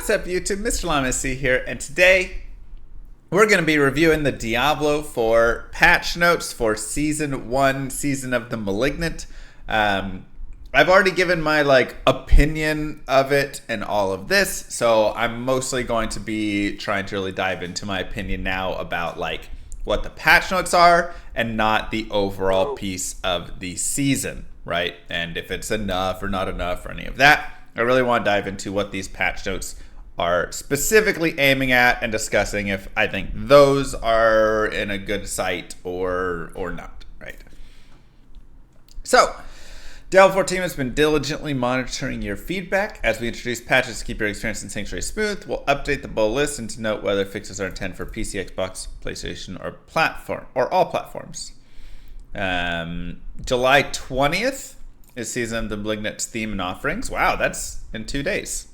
What's up, YouTube? Mr. Lamacy here, and today we're going to be reviewing the Diablo 4 patch notes for Season 1, Season of the Malignant. I've already given my opinion of it and all of this, so I'm mostly going to be trying to really dive into my opinion now about what the patch notes are and not the overall piece of the season, right? And if it's enough or not enough or any of that. I really want to dive into what these patch notes are specifically aiming at and discussing if I think those are in a good sight or not, right? So, Diablo 4 team has been diligently monitoring your feedback. As we introduce patches to keep your experience in Sanctuary smooth, we'll update the bowl list and to note whether fixes are intended for PC, Xbox, PlayStation, or all platforms. July 20th is Season of the Malignant's theme and offerings. Wow, that's in 2 days.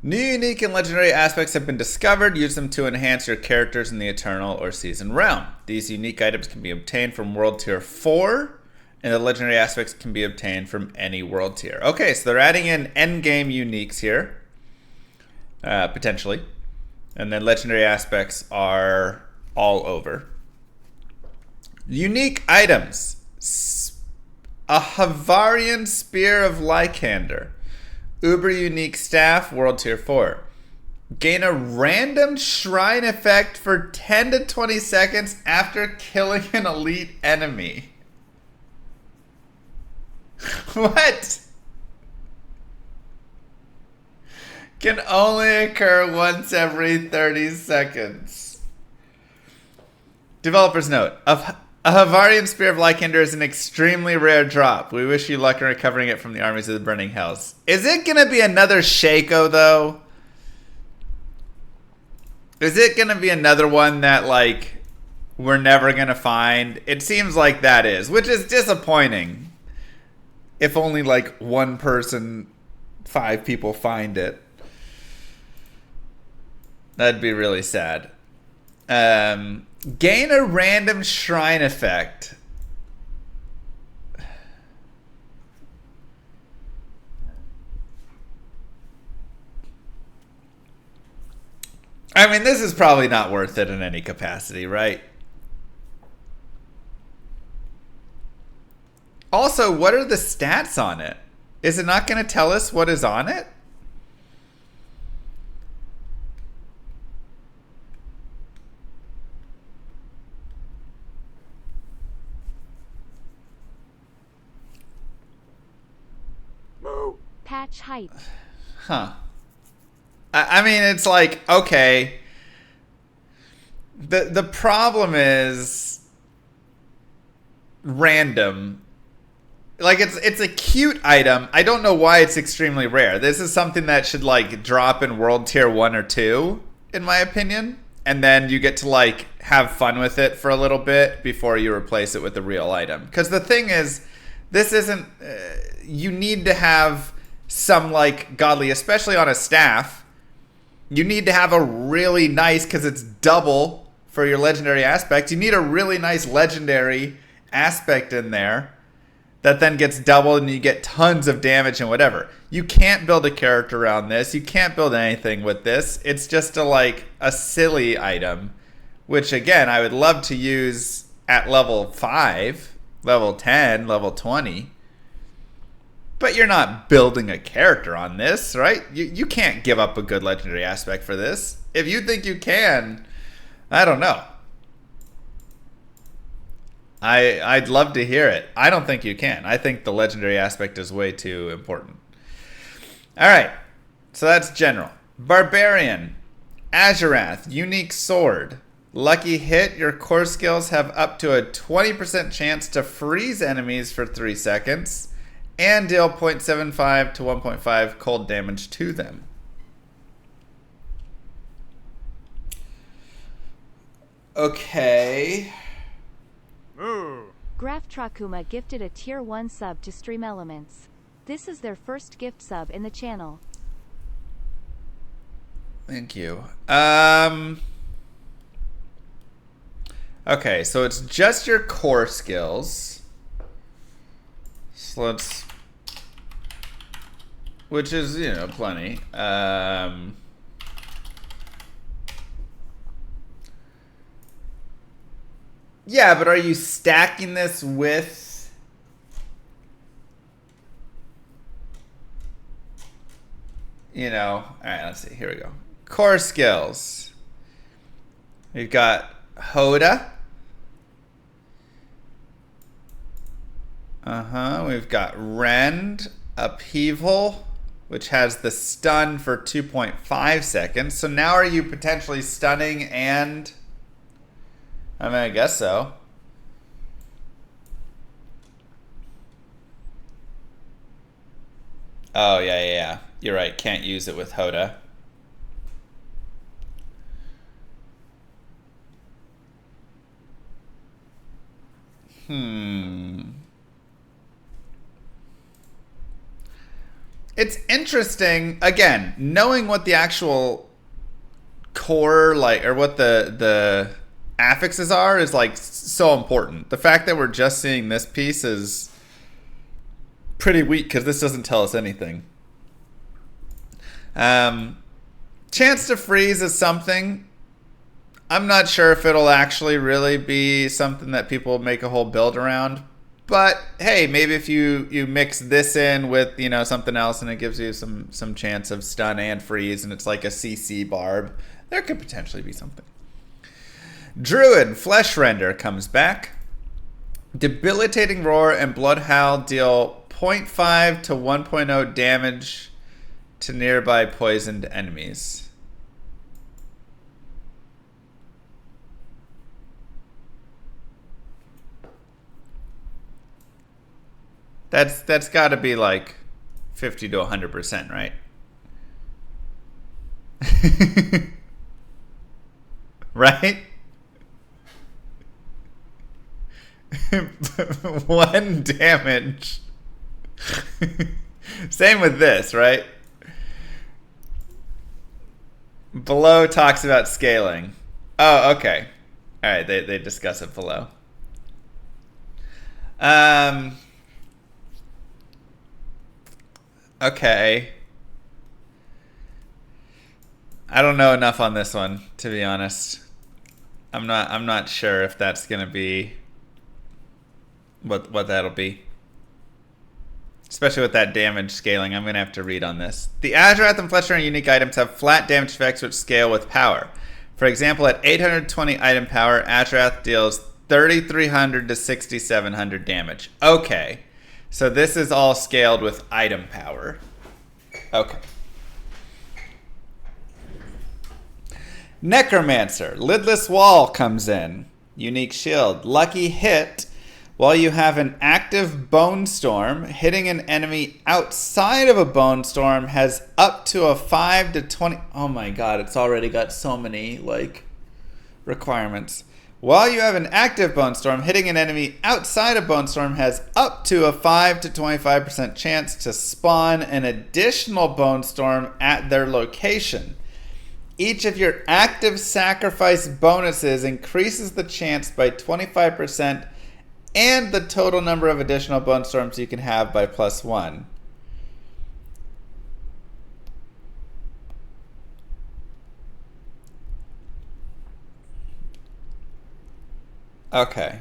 New, unique, and legendary aspects have been discovered. Use them to enhance your characters in the Eternal or Season realm. These unique items can be obtained from World Tier 4, and the legendary aspects can be obtained from any World Tier. Okay, so they're adding in endgame uniques here, potentially. And then legendary aspects are all over. Unique items. A Havarian Spear of Lycander. Uber unique staff, World Tier 4. Gain a random shrine effect for 10 to 20 seconds after killing an elite enemy. What? Can only occur once every 30 seconds. Developer's note. A Havarian Spear of Lycander is an extremely rare drop. We wish you luck in recovering it from the armies of the Burning Hells. Is it going to be another Shaco, though? Is it going to be another one that, we're never going to find? It seems like that is, which is disappointing. If only, one person, 5 people find it. That'd be really sad. Gain a random shrine effect. I mean, this is probably not worth it in any capacity, right? Also, what are the stats on it? Is it not going to tell us what is on it? Patch hype. Huh. I mean, it's okay. The problem is random. It's a cute item. I don't know why it's extremely rare. This is something that should drop in World Tier 1 or 2, in my opinion. And then you get to have fun with it for a little bit before you replace it with a real item. Because the thing is, this isn't... you need to have some godly, especially on a staff. You need to have a really nice, because it's double for your legendary aspect. You need a really nice legendary aspect in there that then gets doubled and you get tons of damage and whatever. You can't build a character around this. You can't build anything with this. It's just a silly item, which again, I would love to use at level 5, level 10, level 20. But you're not building a character on this, right? You can't give up a good legendary aspect for this. If you think you can, I don't know. I'd love to hear it. I don't think you can. I think the legendary aspect is way too important. All right. So that's general. Barbarian. Azurath. Unique sword. Lucky hit. Your core skills have up to a 20% chance to freeze enemies for 3 seconds. And deal 0.75 to 1.5 cold damage to them. Okay. Graf Trakuma gifted a tier 1 sub to Stream Elements. This is their first gift sub in the channel. Thank you. Okay, so it's just your core skills. So let's which is, you know, plenty. Yeah, but are you stacking this with... You know, all right, let's see. Here we go. Core skills. We've got Hoda. We've got Rend, Upheaval, which has the stun for 2.5 seconds. So now are you potentially stunning and... I mean, I guess so. Oh, yeah. You're right. Can't use it with Hoda. It's interesting, again, knowing what the actual core, like, or what the affixes are is, like, so important. The fact that we're just seeing this piece is pretty weak, because this doesn't tell us anything. Chance to freeze is something. I'm not sure if it'll actually really be something that people make a whole build around. But hey, maybe if you mix this in with, you know, something else and it gives you some chance of stun and freeze and it's like a CC barb, there could potentially be something. Druid Flesh Render comes back. Debilitating Roar and Blood Howl deal 0.5 to 1.0 damage to nearby poisoned enemies. That's got to be like 50 to 100%, right? Right? 1 damage. Same with this, right? Below talks about scaling. Oh, okay. All right, they discuss it below. Okay. I don't know enough on this one, to be honest. I'm not sure if that's gonna be what that'll be. Especially with that damage scaling, I'm gonna have to read on this. The Azurath and Fleshrenner unique items have flat damage effects which scale with power. For example, at 820 item power, Azurath deals 3,300 to 6,700 damage. Okay. So this is all scaled with item power. Okay. Necromancer. Lidless Wall comes in. Unique shield. Lucky hit. While you have an active Bone Storm, hitting an enemy outside of a Bone Storm has up to a 5 to 20... Oh my god, it's already got so many, like, requirements. While you have an active Bone Storm, hitting an enemy outside of Bone Storm has up to a 5 to 25% chance to spawn an additional Bone Storm at their location. Each of your active sacrifice bonuses increases the chance by 25% and the total number of additional Bone Storms you can have by +1. Okay.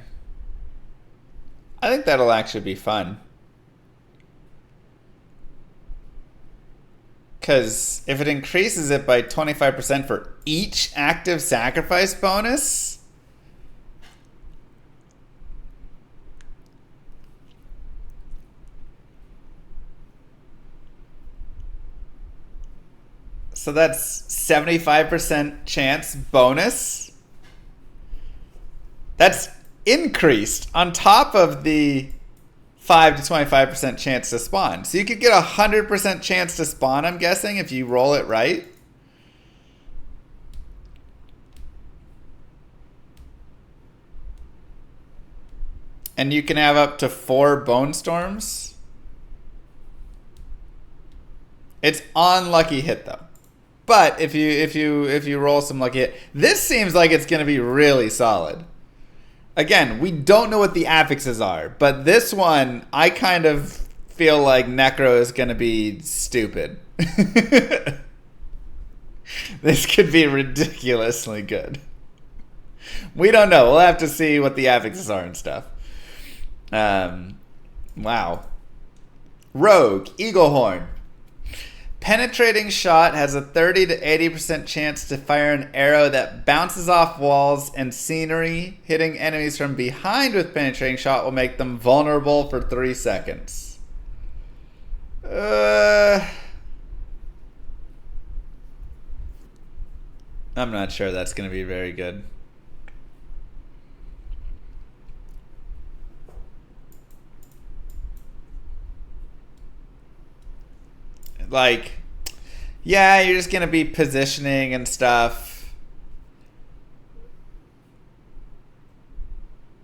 I think that'll actually be fun. Because if it increases it by 25% for each active sacrifice bonus... So that's 75% chance bonus. That's increased on top of the 5 to 25% chance to spawn. So you could get a 100% chance to spawn, I'm guessing, if you roll it right. And you can have up to 4 Bone Storms. It's on lucky hit though. But if you roll some lucky hit, this seems like it's going to be really solid. Again, we don't know what the affixes are, but this one I kind of feel like Necro is going to be stupid. This could be ridiculously good. We don't know. We'll have to see what the affixes are and stuff. Wow. Rogue, Eagle Horn. Penetrating shot has a 30 to 80% chance to fire an arrow that bounces off walls and scenery. Hitting enemies from behind with penetrating shot will make them vulnerable for 3 seconds. I'm not sure that's going to be very good. Like, yeah, you're just going to be positioning and stuff.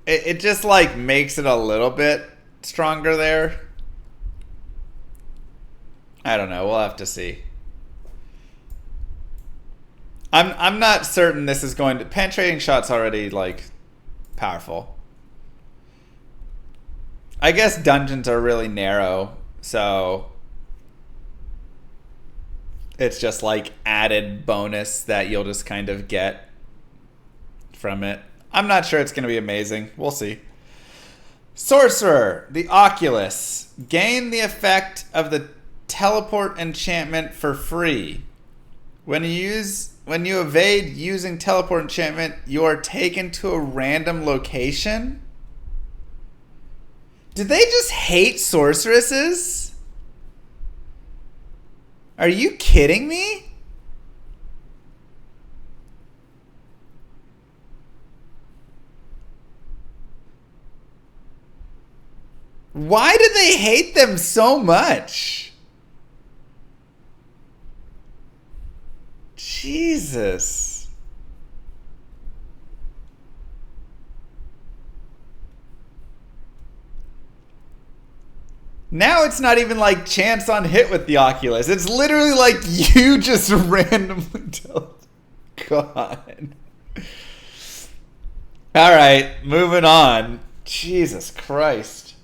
It just, like, makes it a little bit stronger there. I don't know. We'll have to see. I'm not certain this is going to... Penetrating shot's already, like, powerful. I guess dungeons are really narrow, so... It's just, like, added bonus that you'll just kind of get from it. I'm not sure it's going to be amazing. We'll see. Sorcerer, the Oculus. Gain the effect of the teleport enchantment for free. When you evade using teleport enchantment, you are taken to a random location? Did they just hate sorceresses? Are you kidding me? Why do they hate them so much? Jesus. Now it's not even like chance on hit with the Oculus. It's literally like you just randomly tell. God. Alright, moving on. Jesus Christ.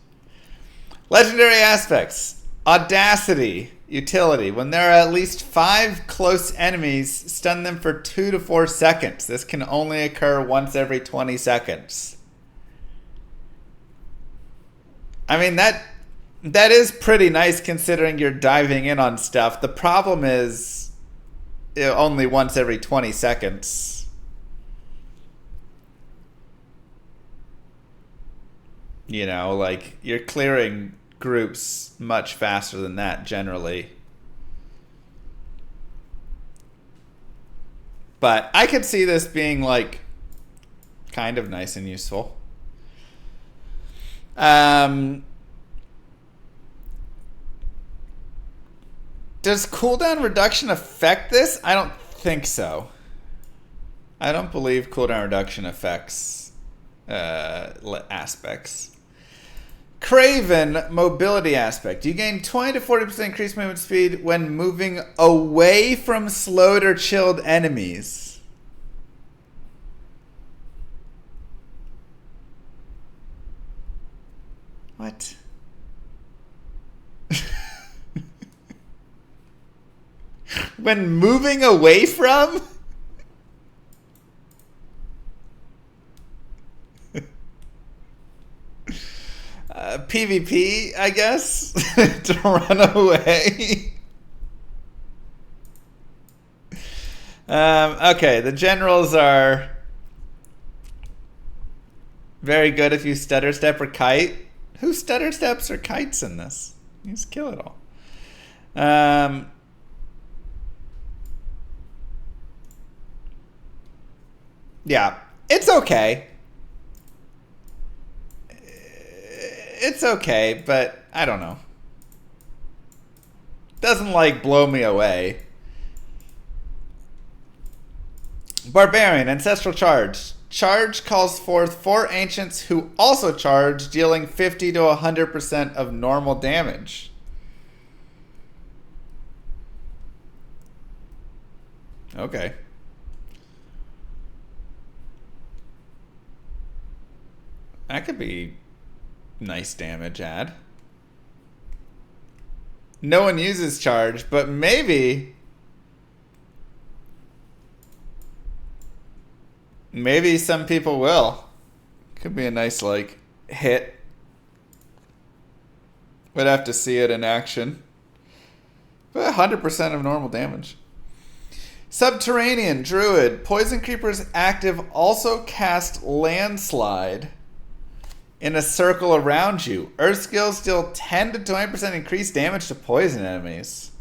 Legendary aspects. Audacity. Utility. When there are at least 5 close enemies, stun them for 2 to 4 seconds. This can only occur once every 20 seconds. I mean, that is pretty nice considering you're diving in on stuff. The problem is only once every 20 seconds. You know, like, you're clearing groups much faster than that generally. But I could see this being, like, kind of nice and useful. Does cooldown reduction affect this? I don't think so. I don't believe cooldown reduction affects aspects. Craven mobility aspect. You gain 20 to 40% increased movement speed when moving away from slowed or chilled enemies. What? When moving away from? PvP, I guess, to run away. Okay, the generals are very good if you stutter step or kite. Who stutter steps or kites in this? You just kill it all. Yeah, it's okay. It's okay, but I don't know. Doesn't, like, blow me away. Barbarian, Ancestral Charge. Charge calls forth 4 ancients who also charge, dealing 50 to 100% of normal damage. Okay. That could be nice damage add. No one uses charge, but maybe some people will. Could be a nice like hit. Would have to see it in action. But 100% of normal damage. Subterranean Druid. Poison creepers active also cast Landslide in a circle around you. Earth skills deal 10 to 20% increased damage to poison enemies.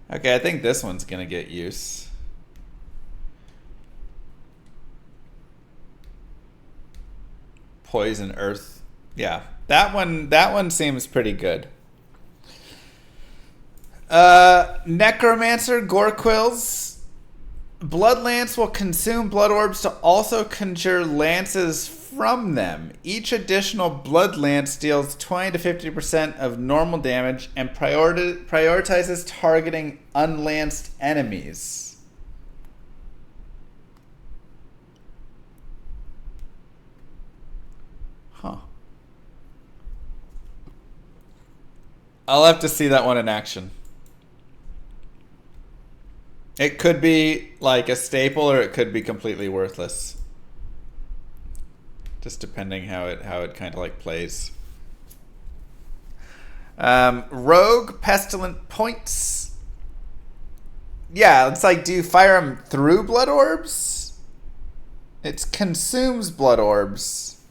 Okay, I think this one's going to get use. Poison Earth. Yeah, that one seems pretty good. Necromancer Gorquils. Blood Lance will consume blood orbs to also conjure lances from them. Each additional blood lance deals 20 to 50% of normal damage and prioritizes targeting unlanced enemies. Huh. I'll have to see that one in action. It could be like a staple, or it could be completely worthless. Just depending how it kind of like plays. Rogue Pestilent Points. Yeah, it's like, do you fire them through blood orbs? It consumes blood orbs.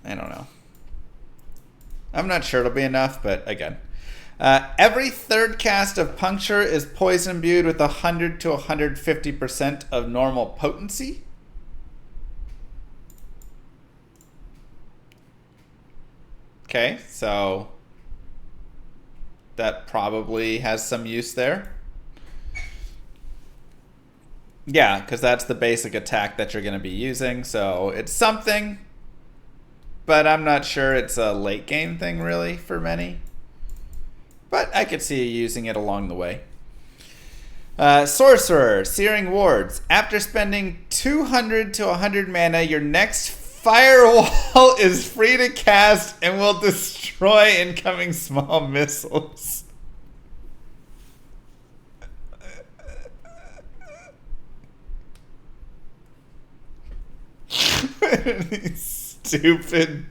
I don't know. I'm not sure it'll be enough, but again. Every third cast of Puncture is poison imbued with 100 to 150% of normal potency. Okay, so that probably has some use there. Yeah, because that's the basic attack that you're going to be using, so it's something. But I'm not sure it's a late game thing, really, for many. But I could see you using it along the way. Sorcerer, Searing Wards. After spending 200 to 100 mana, your next firewall is free to cast and will destroy incoming small missiles. What are these stupid...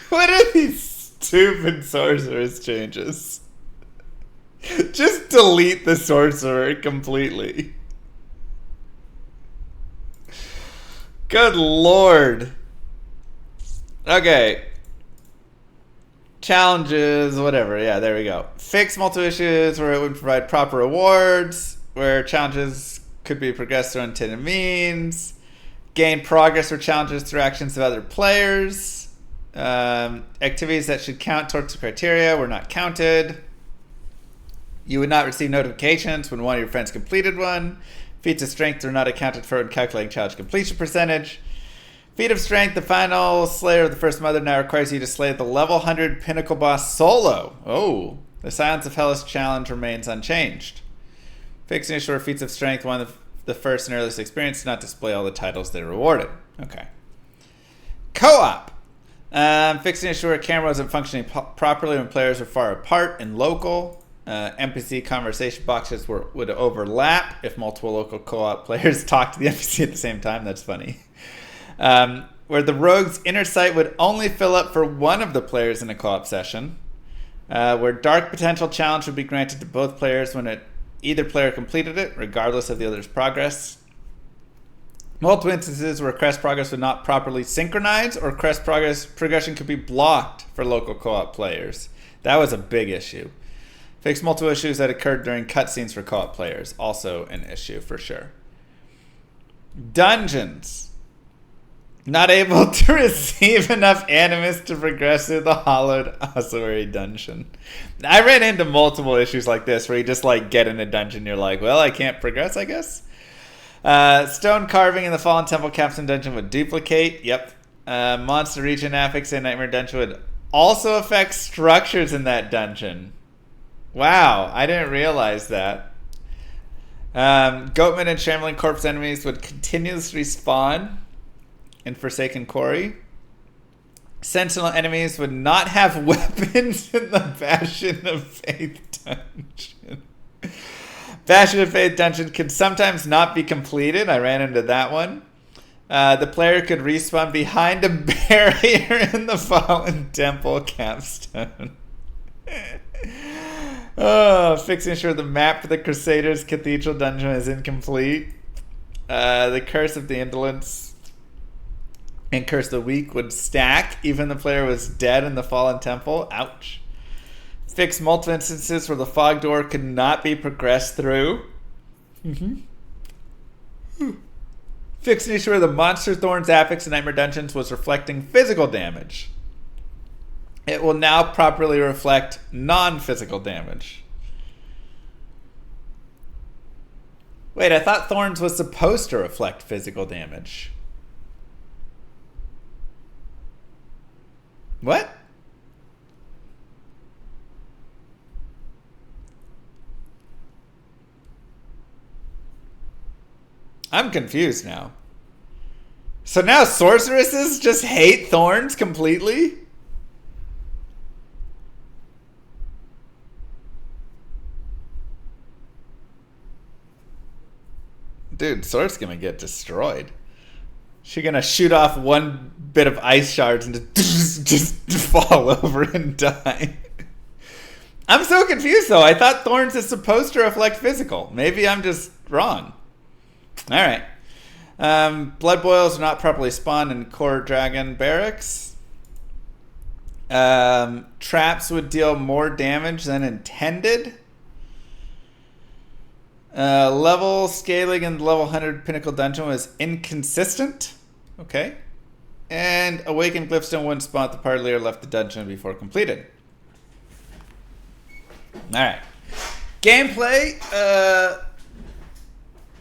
What are these stupid sorceress changes? Just delete the sorcerer completely. Good lord. Okay. Challenges, whatever. Yeah, there we go. Fix multiple issues where it would provide proper rewards, where challenges could be progressed through unintended means. Gain progress or challenges through actions of other players. Activities that should count towards the criteria were not counted. You would not receive notifications when one of your friends completed one. Feats of strength are not accounted for in calculating challenge completion percentage. Feat of strength, the final slayer of the first mother now requires you to slay the level 100 pinnacle boss solo. Oh, the Silence of Hellas challenge remains unchanged. Fixed initial or feats of strength, one of the first and earliest experience, do not display all the titles they rewarded. Okay. Co-op. Fixing issue where camera wasn't functioning properly when players were far apart and local. NPC conversation boxes would overlap if multiple local co-op players talked to the NPC at the same time. That's funny. Where the rogue's inner sight would only fill up for one of the players in a co-op session. Where dark potential challenge would be granted to both players when either player completed it, regardless of the other's progress. Multiple instances where quest progress would not properly synchronize or quest progression could be blocked for local co-op players. That was a big issue. Fix multiple issues that occurred during cutscenes for co-op players. Also an issue for sure. Dungeons. Not able to receive enough animus to progress through the hollowed ossuary dungeon. I ran into multiple issues like this where you just like get in a dungeon, you're like, well, I can't progress, I guess. Stone carving in the Fallen Temple Capstone Dungeon would duplicate. Yep. Monster Region affix in Nightmare Dungeon would also affect structures in that dungeon. Wow, I didn't realize that. Goatman and Shambling Corpse enemies would continuously spawn in Forsaken Quarry. Sentinel enemies would not have weapons in the Bastion of Faith dungeon. Bastion of Faith dungeon can sometimes not be completed. I ran into that one. The player could respawn behind a barrier in the Fallen Temple capstone. Fixing sure the map for the Crusaders Cathedral dungeon is incomplete. The Curse of the Indolence and Curse of the Weak would stack even the player was dead in the Fallen Temple. Ouch. Fix multiple instances where the fog door could not be progressed through. Fixing sure the Monster Thorns, Apex, and Nightmare dungeons was reflecting physical damage. It will now properly reflect non-physical damage. Wait, I thought Thorns was supposed to reflect physical damage. What? I'm confused now. So now sorceresses just hate Thorns completely? Dude, Sword's gonna get destroyed. She's gonna shoot off one bit of ice shards and just fall over and die. I'm so confused though. I thought Thorns is supposed to reflect physical. Maybe I'm just wrong. Alright. Blood boils are not properly spawned in Core Dragon Barracks. Traps would deal more damage than intended. Level scaling in the level 100 Pinnacle Dungeon was inconsistent. Okay. And Awakened Glyphstone wouldn't spawn if the party leader left the dungeon before completed. Alright. Gameplay.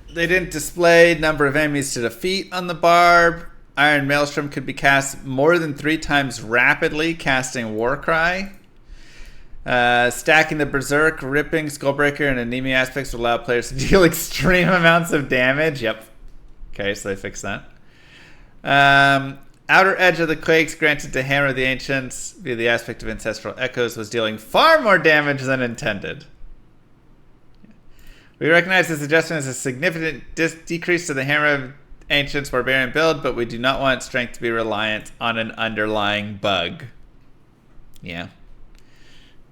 They didn't display number of enemies to defeat on the barb. Iron Maelstrom could be cast more than 3 times rapidly, casting Warcry. Stacking the Berserk, Ripping, Skullbreaker, and Anemia aspects would allow players to deal extreme amounts of damage. Yep. Okay, so they fixed that. Outer Edge of the Quakes, granted to Hammer of the Ancients via the aspect of Ancestral Echoes, was dealing far more damage than intended. We recognize this adjustment as a significant decrease to the Hammer of Ancients Barbarian build, but we do not want strength to be reliant on an underlying bug. Yeah.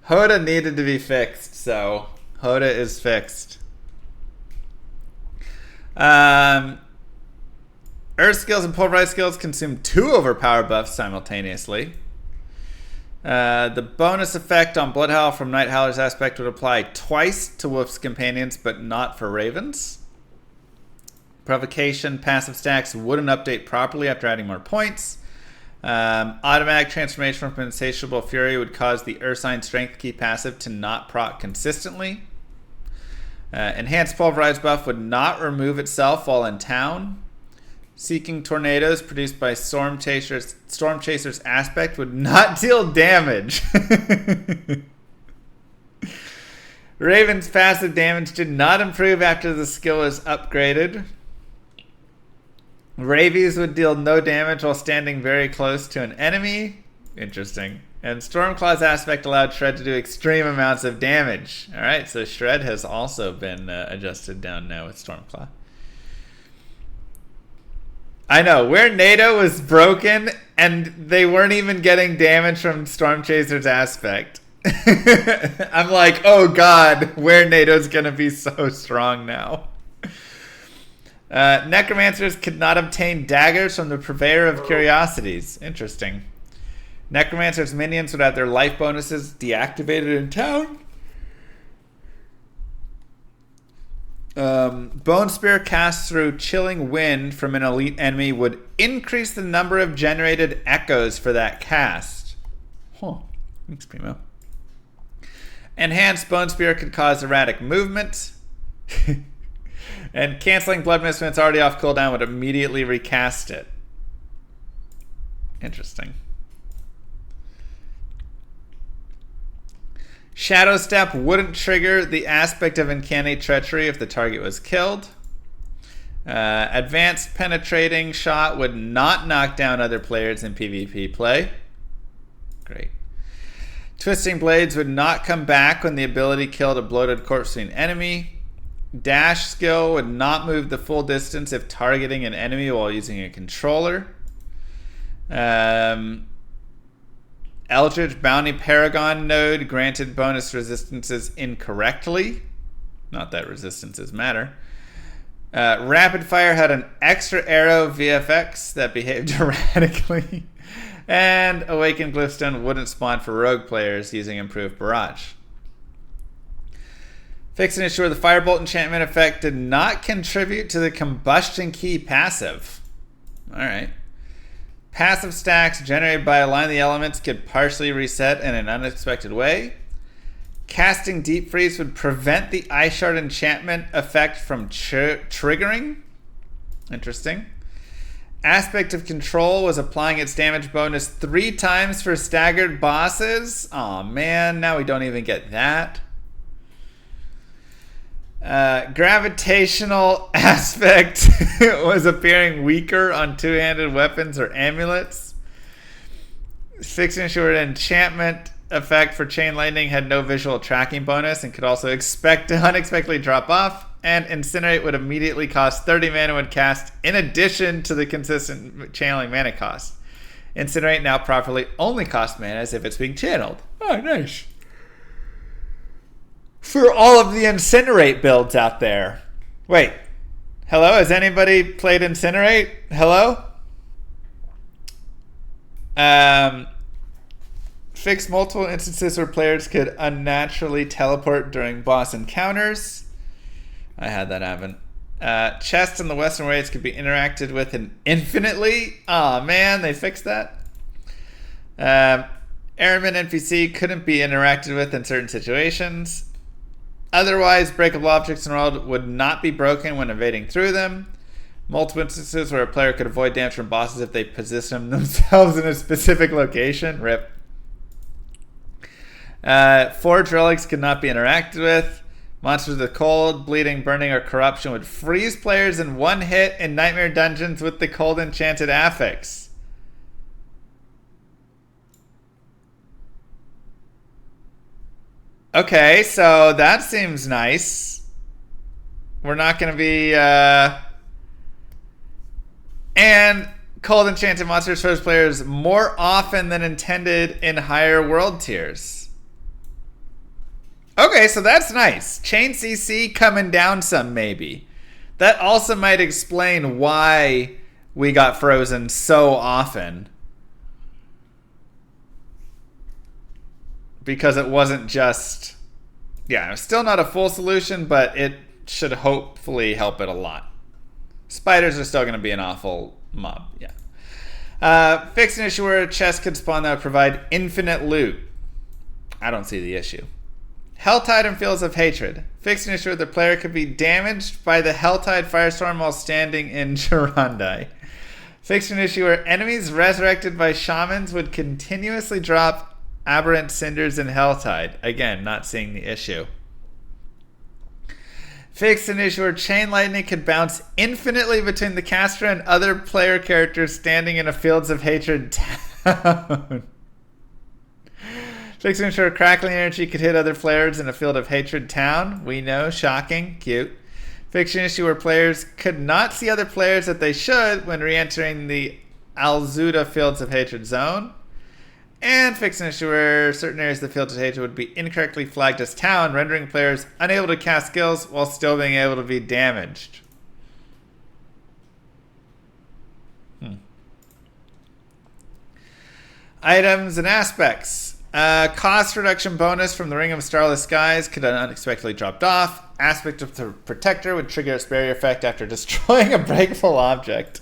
Hoda needed to be fixed, so Hoda is fixed. Earth skills and pulverized skills consume 2 overpower buffs simultaneously. The bonus effect on Bloodhowl from Night Howler's aspect would apply twice to Wolf's companions, but not for Ravens. Provocation passive stacks wouldn't update properly after adding more points. Automatic transformation from Insatiable Fury would cause the Ursine Strength Key passive to not proc consistently. Enhanced Pulverized buff would not remove itself while in town. Seeking Tornadoes produced by Storm Chaser's aspect would not deal damage. Raven's passive damage did not improve after the skill was upgraded. Ravies would deal no damage while standing very close to an enemy. Interesting. And Stormclaw's aspect allowed Shred to do extreme amounts of damage. Alright, so Shred has also been adjusted down now with Stormclaw. I know, where NATO was broken and they weren't even getting damage from Storm Chaser's aspect. I'm like, oh god, where NATO's gonna be so strong now. Necromancers could not obtain daggers from the Purveyor of Curiosities. Interesting. Necromancers' minions would have their life bonuses deactivated in town. Bone Spear cast through Chilling Wind from an elite enemy would increase the number of generated echoes for that cast. Huh. Thanks, Primo. Enhanced Bone Spear could cause erratic movement. And canceling Blood Mist when it's already off cooldown would immediately recast it. Interesting. Shadow Step wouldn't trigger the aspect of Uncanny Treachery if the target was killed. Advanced Penetrating Shot would not knock down other players in PvP play. Great. Twisting Blades would not come back when the ability killed a bloated corpse-eating enemy. Dash skill would not move the full distance if targeting an enemy while using a controller. Eldritch Bounty Paragon node granted bonus resistances incorrectly. Not that resistances matter. Rapid Fire had an extra arrow VFX that behaved erratically. And Awakened Glyphstone wouldn't spawn for rogue players using Improved Barrage. Fix and ensure the Firebolt enchantment effect did not contribute to the Combustion Key passive. Alright. Passive stacks generated by Align the Elements could partially reset in an unexpected way. Casting Deep Freeze would prevent the Ice Shard enchantment effect from triggering. Interesting. Aspect of Control was applying its damage bonus 3 times for staggered bosses. Aw, man, now we don't even get that. Gravitational Aspect was appearing weaker on two-handed weapons or amulets. Fix and ensure an enchantment effect for Chain Lightning had no visual tracking bonus and could also expect to unexpectedly drop off. And Incinerate would immediately cost 30 mana when cast, in addition to the consistent channeling mana cost. Incinerate now properly only costs mana as if it's being channeled. Oh, nice. For all of the Incinerate builds out there. Wait. Hello? Has anybody played Incinerate? Hello? Fix multiple instances where players could unnaturally teleport during boss encounters. I had that happen. Chests in the Western Raids could be interacted with infinitely. Aw, man, they fixed that. Airman NPC couldn't be interacted with in certain situations. Otherwise, breakable objects in the world would not be broken when evading through them. Multiple instances where a player could avoid damage from bosses if they position themselves in a specific location. RIP. Forge relics could not be interacted with. Monsters with cold, bleeding, burning, or corruption would freeze players in one hit in Nightmare Dungeons with the cold enchanted affix. Okay, so that seems nice. We're not going to be... And cold enchanted monsters froze players more often than intended in higher world tiers. Okay, so that's nice. Chain CC coming down some, maybe. That also might explain why we got frozen so often. Because it wasn't just... Yeah, it's still not a full solution, but it should hopefully help it a lot. Spiders are still going to be an awful mob, yeah. Fix an issue where a chest could spawn that would provide infinite loot. I don't see the issue. Helltide and Fields of Hatred. Fix an issue where the player could be damaged by the Helltide Firestorm while standing in Girondai. Fix an issue where enemies resurrected by shamans would continuously drop Aberrant Cinders in Helltide. Again, not seeing the issue. Fix an issue where Chain Lightning could bounce infinitely between the caster and other player characters standing in a Fields of Hatred town. Fix an issue where Crackling Energy could hit other players in a Field of Hatred town. We know, shocking, cute. Fix an issue where players could not see other players that they should when re-entering the Alzuda Fields of Hatred zone. And fix an issue where certain areas of the Field of Hatred would be incorrectly flagged as town, rendering players unable to cast skills while still being able to be damaged. Items and aspects. Cost reduction bonus from the Ring of Starless Skies could unexpectedly dropped off. Aspect of the Protector would trigger its barrier effect after destroying a breakable object.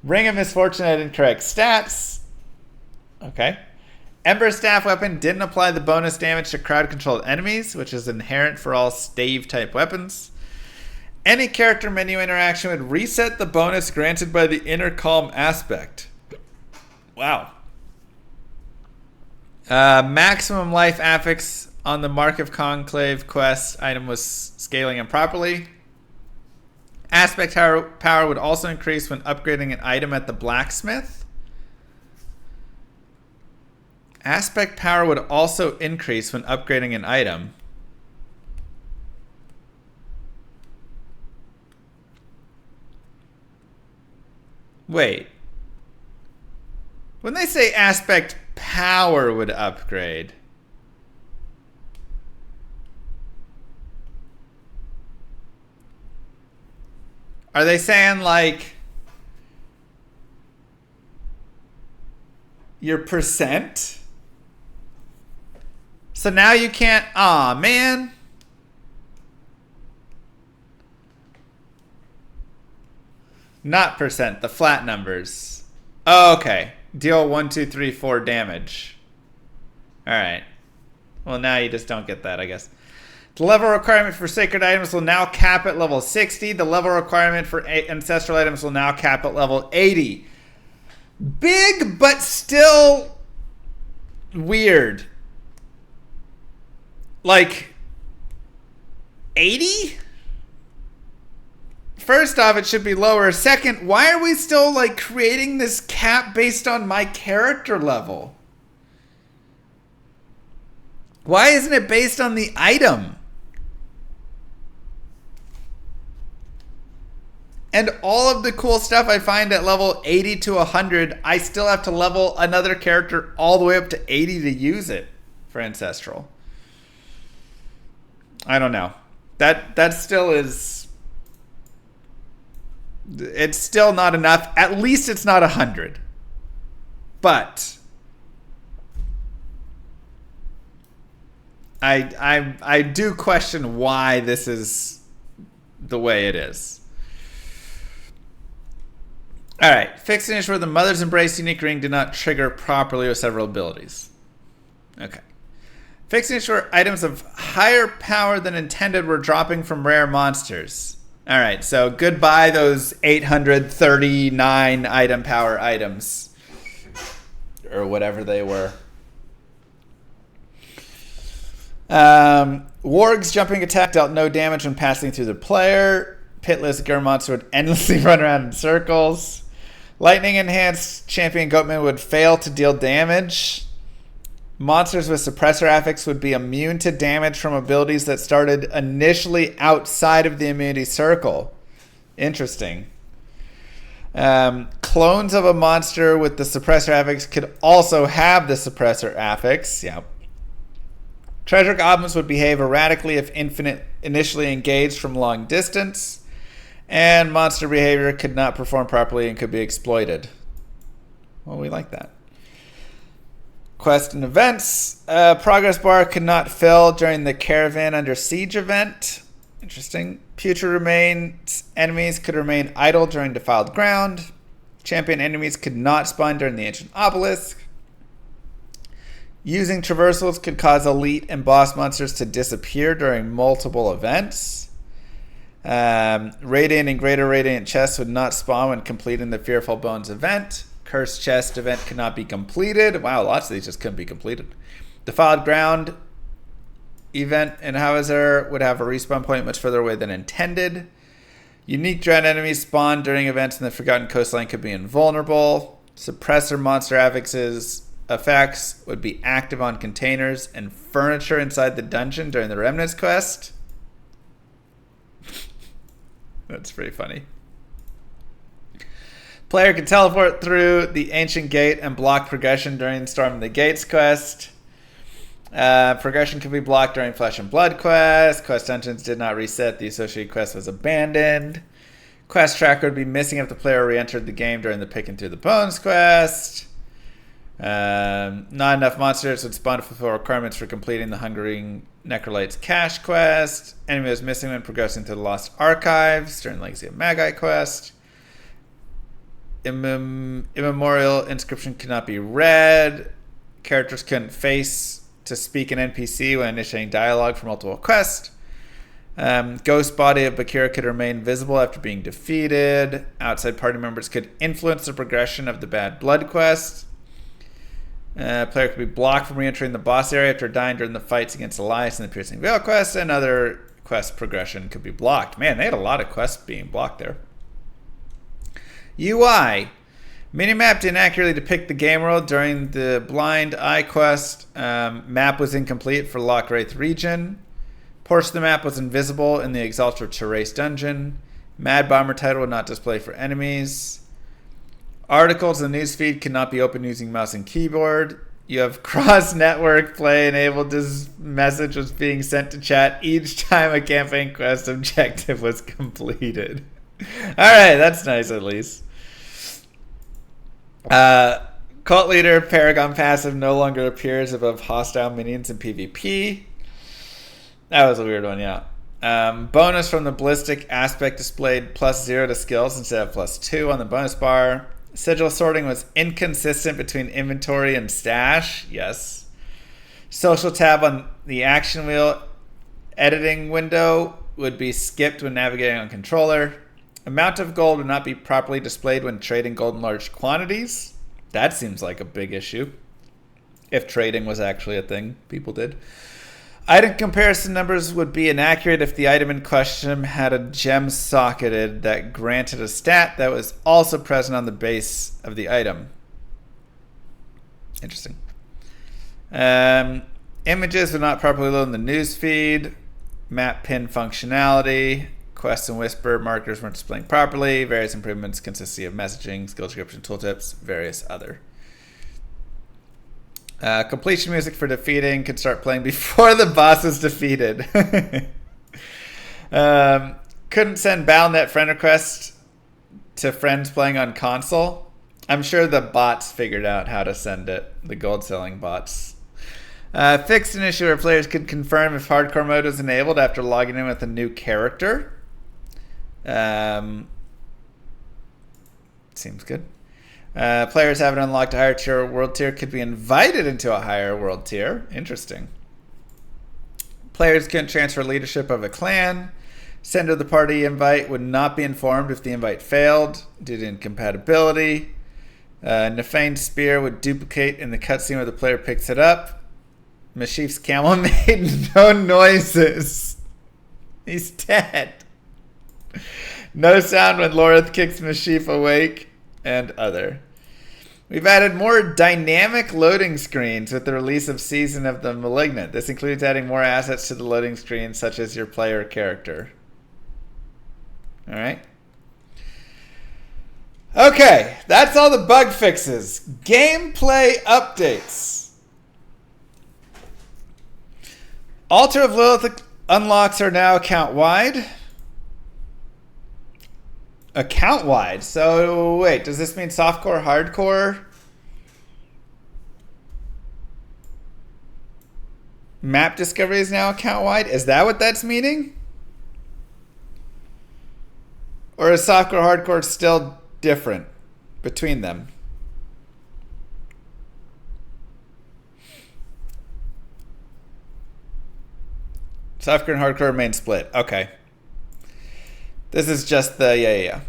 Ring of Misfortune had incorrect stats. Okay. Ember Staff weapon didn't apply the bonus damage to crowd-controlled enemies, which is inherent for all stave-type weapons. Any character menu interaction would reset the bonus granted by the Inner Calm aspect. Wow. Maximum life affix on the Mark of Conclave quest item was scaling improperly. Aspect power would also increase when upgrading an item at the blacksmith. Aspect power would also increase when upgrading an item. Wait. When they say aspect power would upgrade, are they saying like your percent? So now you can't, aw man. Not percent, the flat numbers. Oh, okay. Deal 1, 2, 3, 4 damage. Alright. Well, now you just don't get that, I guess. The level requirement for sacred items will now cap at level 60. The level requirement for ancestral items will now cap at level 80. Big, but still weird. Like, 80? First off, it should be lower. Second, why are we still like creating this cap based on my character level? Why isn't it based on the item? And all of the cool stuff I find at level 80 to 100, I still have to level another character all the way up to 80 to use it for Ancestral. I don't know. That still is... It's still not enough. At least it's not 100. But... I do question why this is the way it is. Alright, fixed an issue where the Mother's Embrace unique ring did not trigger properly with several abilities. Okay. Fixed an issue where items of higher power than intended were dropping from rare monsters. Alright, so goodbye those 839 item power items. Or whatever they were. Warg's jumping attack dealt no damage when passing through the player. Pitless Gur monster would endlessly run around in circles. Lightning enhanced champion Goatman would fail to deal damage. Monsters with suppressor affix would be immune to damage from abilities that started initially outside of the immunity circle. Interesting. Clones of a monster with the suppressor affix could also have the suppressor affix. Yep. Treasure goblins would behave erratically if initially engaged from long distance. And monster behavior could not perform properly and could be exploited. Well, we like that. Quest and events. Progress bar could not fill during the Caravan Under Siege event. Interesting. Putrid remains enemies could remain idle during Defiled Ground. Champion enemies could not spawn during the Ancient Obelisk. Using traversals could cause elite and boss monsters to disappear during multiple events. Radiant and Greater Radiant chests would not spawn when completing the Fearful Bones event. Cursed Chest event could not be completed. Wow, lots of these just couldn't be completed. Defiled Ground event in Hauser would have a respawn point much further away than intended. Unique dread enemies spawned during events in the Forgotten Coastline could be invulnerable. Suppressor monster affixes effects would be active on containers and furniture inside the dungeon during the Remnants quest. That's pretty funny. Player can teleport through the Ancient Gate and block progression during Storming the Gates quest. Progression can be blocked during Flesh and Blood quest. Quest dungeons did not reset. The associated quest was abandoned. Quest tracker would be missing if the player re-entered the game during the Picking Through the Bones quest. Not enough monsters would spawn to fulfill requirements for completing the Hungering Necrolight's Cache quest. Enemy was missing when progressing to the Lost Archives during Legacy of Magi quest. Immemorial inscription could not be read. Characters couldn't face to speak an NPC when initiating dialogue for multiple quests. Ghost body of Bakira could remain visible after being defeated. Outside party members could influence the progression of the Bad Blood quest. Player could be blocked from re-entering the boss area after dying during the fights against Elias in the Piercing Veil quest, and other quest progression could be blocked. Man, they had a lot of quests being blocked there. UI. Minimap didn't accurately depict the game world during the Blind Eye quest. Map was incomplete for Loch Wraith region. Portion of the map was invisible in the Exalted Terrace dungeon. Mad Bomber title would not display for enemies. Articles in the newsfeed cannot be opened using mouse and keyboard. You have cross-network play enabled. This message was being sent to chat each time a campaign quest objective was completed. Alright, that's nice at least. Cult leader Paragon passive no longer appears above hostile minions in PvP. That was a weird one, yeah. Bonus from the ballistic aspect displayed +0 to skills instead of +2 on the bonus bar. Sigil sorting was inconsistent between inventory and stash. Yes. Social tab on the action wheel editing window would be skipped when navigating on controller. Amount of gold would not be properly displayed when trading gold in large quantities. That seems like a big issue. If trading was actually a thing people did. Item comparison numbers would be inaccurate if the item in question had a gem socketed that granted a stat that was also present on the base of the item. Interesting. Images would not properly load in the newsfeed. Map pin functionality. Quest and whisper markers weren't displaying properly. Various improvements consisting of messaging, skill description, tooltips, various other. Completion music for defeating could start playing before the boss is defeated. Couldn't send Battle.net friend requests to friends playing on console. I'm sure the bots figured out how to send it. The gold selling bots. Fixed an issue where players could confirm if hardcore mode was enabled after logging in with a new character. Seems good. Players haven't unlocked a higher tier world tier could be invited into a higher world tier. Interesting. Players couldn't transfer leadership of a clan. Sender of the party invite would not be informed if the invite failed due to incompatibility. Nefane's spear would duplicate in the cutscene where the player picks it up. Mashif's camel made no noises. He's dead. No sound when Lorith kicks Mashif awake, and other. We've added more dynamic loading screens with the release of Season of the Malignant. This includes adding more assets to the loading screen, such as your player character. Alright. Okay, that's all the bug fixes. Gameplay updates. Altar of Lilith unlocks are now account-wide. Account-wide? So, wait, does this mean softcore, hardcore? Map discovery is now account-wide? Is that what that's meaning? Or is softcore, hardcore still different between them? Softcore and hardcore remain split. Okay. This is just the, yeah.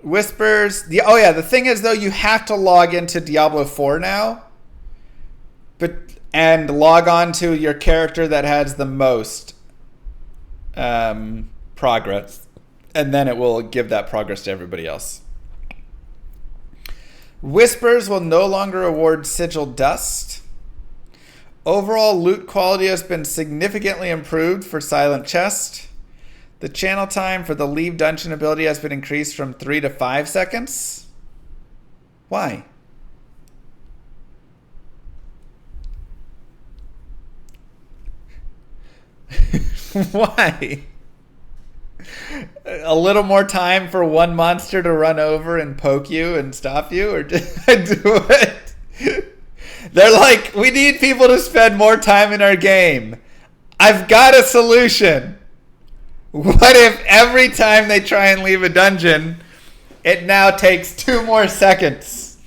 Whispers. The thing is, though, you have to log into Diablo 4 now. And log on to your character that has the most progress. And then it will give that progress to everybody else. Whispers will no longer award sigil dust. Overall loot quality has been significantly improved for Silent Chest. The channel time for the Leave Dungeon ability has been increased from 3 to 5 seconds. Why? Why? A little more time for one monster to run over and poke you and stop you? Or do it? They're like, we need people to spend more time in our game. I've got a solution. What if every time they try and leave a dungeon, it now takes 2 more seconds?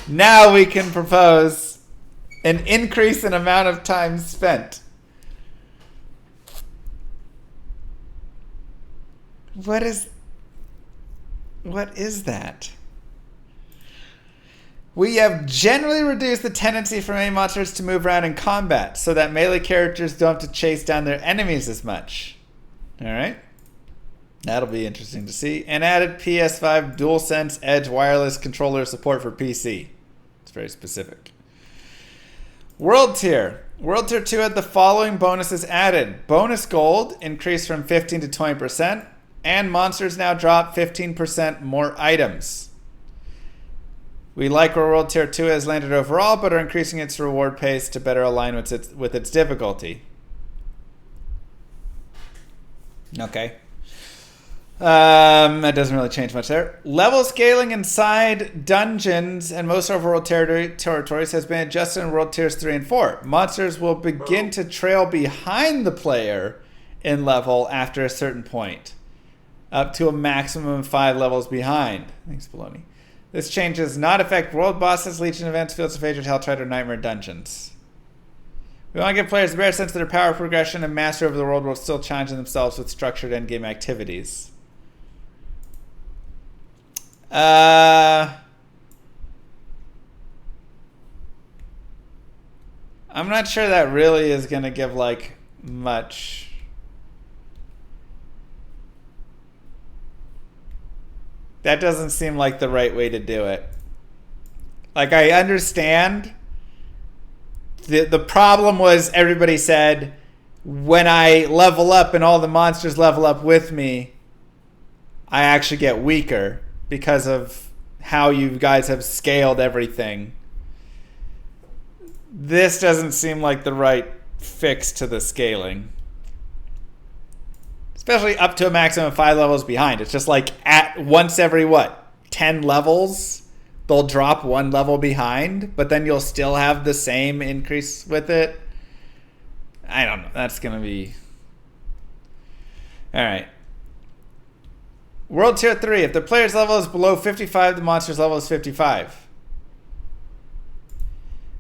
Now we can propose an increase in amount of time spent. What is that? We have generally reduced the tendency for many monsters to move around in combat so that melee characters don't have to chase down their enemies as much. Alright. That'll be interesting to see. And added PS5 DualSense Edge wireless controller support for PC. It's very specific. World Tier. World Tier 2 had the following bonuses added. Bonus Gold increased from 15 to 20%. And monsters now drop 15% more items. We like where World Tier 2 has landed overall, but are increasing its reward pace to better align with its difficulty. Okay. That doesn't really change much there. Level scaling inside dungeons and most overworld territories has been adjusted in World Tiers 3 and 4. Monsters will begin to trail behind the player in level after a certain point, up to a maximum of 5 levels behind. Thanks, Baloney. This change does not affect world bosses, Legion events, Fields of Hatred, Helltide, or Nightmare dungeons. We want to give players a better sense of their power progression and mastery over the world while still challenging themselves with structured endgame activities. I'm not sure that really is going to give, like, much. That doesn't seem like the right way to do it. Like, I understand. The problem was everybody said, when I level up and all the monsters level up with me, I actually get weaker because of how you guys have scaled everything. This doesn't seem like the right fix to the scaling. Especially up to a maximum of 5 levels behind. It's just like at once every 10 levels, they'll drop 1 level behind, but then you'll still have the same increase with it. I don't know. That's going to be... Alright. World Tier 3. If the player's level is below 55, the monster's level is 55.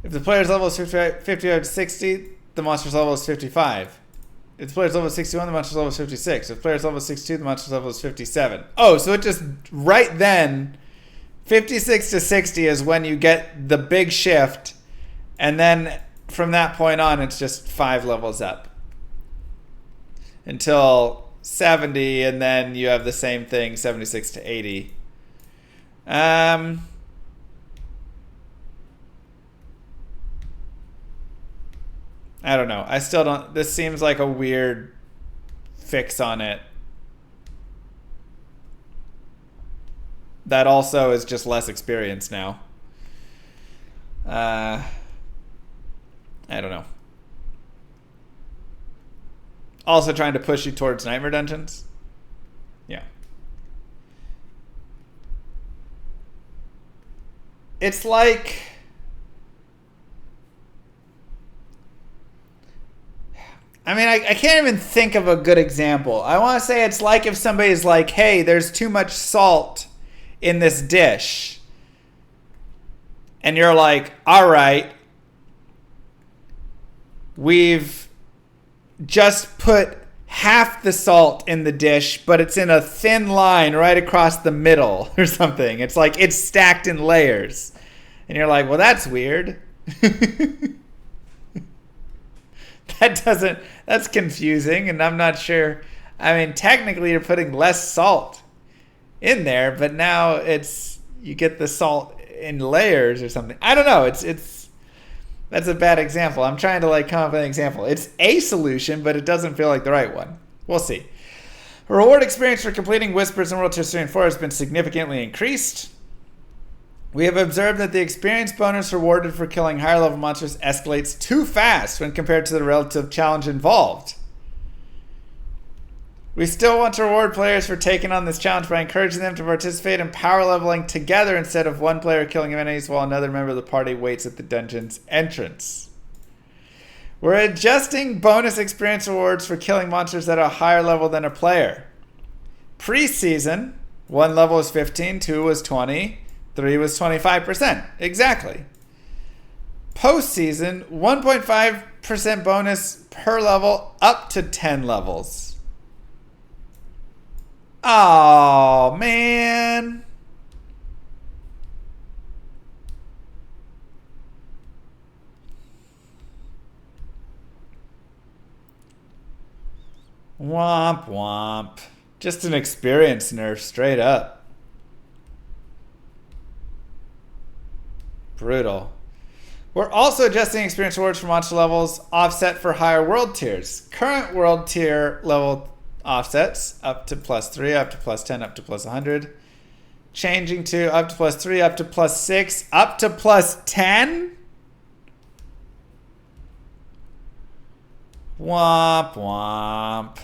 If the player's level is 55 to 60, the monster's level is 55. If the player's level is 61, the monster's level is 56. If the player's level is 62, the monster's level is 57. Oh, so it just, right then, 56 to 60 is when you get the big shift, and then from that point on, it's just 5 levels up. Until 70, and then you have the same thing, 76 to 80. I don't know. I still don't... This seems like a weird fix on it. That also is just less experience now. I don't know. Also trying to push you towards Nightmare Dungeons. Yeah. It's like... I mean, I can't even think of a good example. I want to say it's like if somebody's like, hey, there's too much salt in this dish. And you're like, all right, we've just put half the salt in the dish, but it's in a thin line right across the middle or something. It's like it's stacked in layers. And you're like, well, that's weird. That's confusing, and I'm not sure. I mean, technically you're putting less salt in there, but now you get the salt in layers or something. I don't know. That's a bad example. I'm trying to come up with an example. It's a solution, but it doesn't feel like the right one. We'll see. Reward experience for completing Whispers in World Tier 3 and 4 has been significantly increased. We have observed that the experience bonus rewarded for killing higher level monsters escalates too fast when compared to the relative challenge involved. We still want to reward players for taking on this challenge by encouraging them to participate in power leveling together instead of one player killing enemies while another member of the party waits at the dungeon's entrance. We're adjusting bonus experience rewards for killing monsters at a higher level than a player. Pre-season, 1 level was 15, 2 was 20, 3 was 25%. Exactly. Post-season, 1.5% bonus per level up to 10 levels. Oh, man. Womp womp. Just an experience nerf, straight up. Brutal. We're also adjusting experience rewards for monster levels offset for higher world tiers. Current world tier level offsets up to +3, up to +10, up to +100. Changing to up to +3, up to +6, up to +10? Womp womp.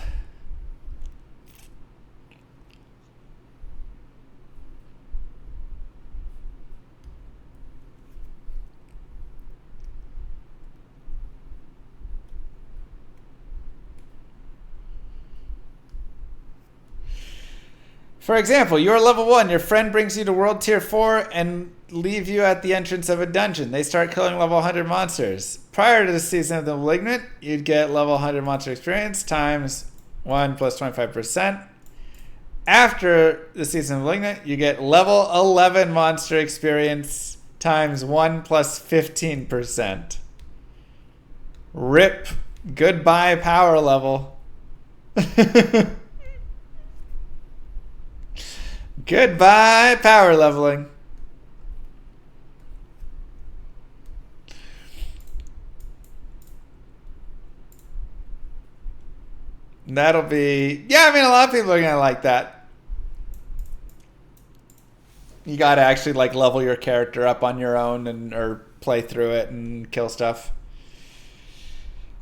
For example, you're level 1, your friend brings you to World Tier 4 and leave you at the entrance of a dungeon. They start killing level 100 monsters. Prior to the Season of the Malignant, you'd get level 100 monster experience times 1 plus 25%. After the Season of the Malignant, you get level 11 monster experience times 1 plus 15%. RIP. Goodbye power level. Goodbye power leveling. That'll be... Yeah, I mean, a lot of people are going to like that. You got to actually like level your character up on your own and or play through it and kill stuff.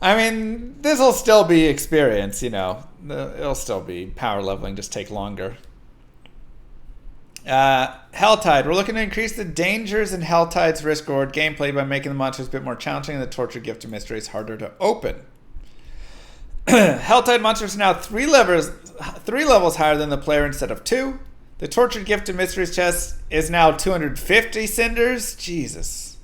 I mean, this will still be experience, you know. It'll still be power leveling, just take longer. Helltide. We're looking to increase the dangers in Helltide's risk reward gameplay by making the monsters a bit more challenging and the torture gift of mysteries harder to open. Helltide monsters are now 3 levels higher than the player instead of 2. The tortured gift of mysteries chest is now 250 cinders. Jesus.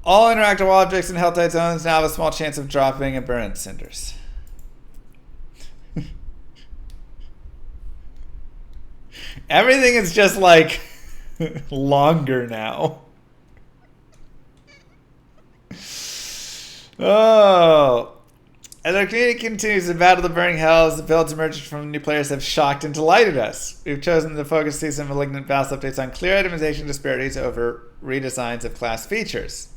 All interactive objects in Helltide zones now have a small chance of dropping and burning cinders. Everything is just like longer now. Oh. As our community continues to battle the burning hells, the builds emerging from new players have shocked and delighted us. We've chosen to focus Season of Malignant Balance updates on clear itemization disparities over redesigns of class features.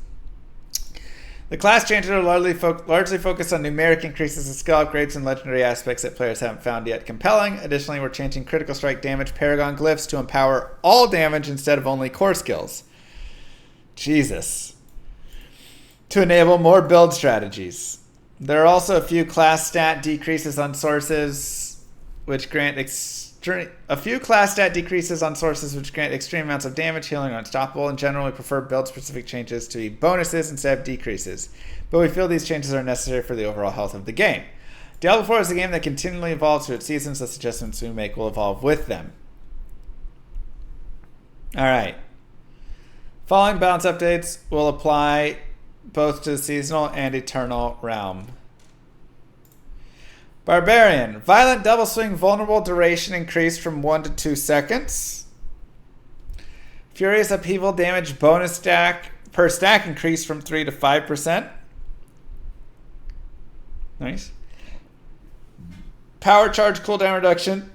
The class changes are largely focused on numeric increases in skill upgrades and legendary aspects that players haven't found yet compelling. Additionally, we're changing critical strike damage paragon glyphs to empower all damage instead of only core skills. Jesus. To enable more build strategies. There are also a few class stat decreases on sources which grant extreme amounts of damage, healing, or unstoppable. In general, we prefer build-specific changes to be bonuses instead of decreases, but we feel these changes are necessary for the overall health of the game. Diablo 4 is a game that continually evolves through its seasons, so adjustments we make will evolve with them. Alright. Following balance updates will apply both to the seasonal and eternal realm. Barbarian. Violent double swing vulnerable duration increased from 1 to 2 seconds. Furious upheaval damage bonus stack per stack increased from 3 to 5%. Nice. Power charge cooldown reduction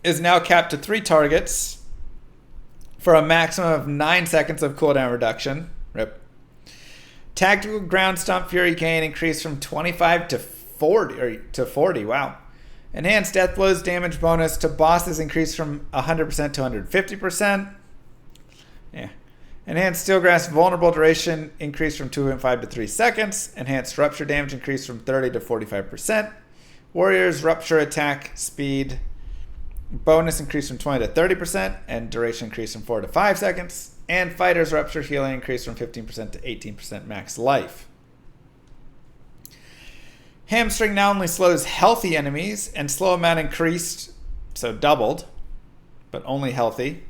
is now capped to 3 targets for a maximum of 9 seconds of cooldown reduction. RIP. Tactical ground stomp fury gain increased from 25 to 40. Wow. Enhanced death blows damage bonus to bosses increased from 100% to 150%. Yeah. Enhanced steelgrass vulnerable duration increased from 2.5 to 3 seconds. Enhanced rupture damage increased from 30 to 45%. Warriors rupture attack speed bonus increased from 20 to 30%, and duration increased from 4 to 5 seconds. And fighters rupture healing increased from 15% to 18% max life. Hamstring now only slows healthy enemies, and slow amount increased, so doubled, but only healthy.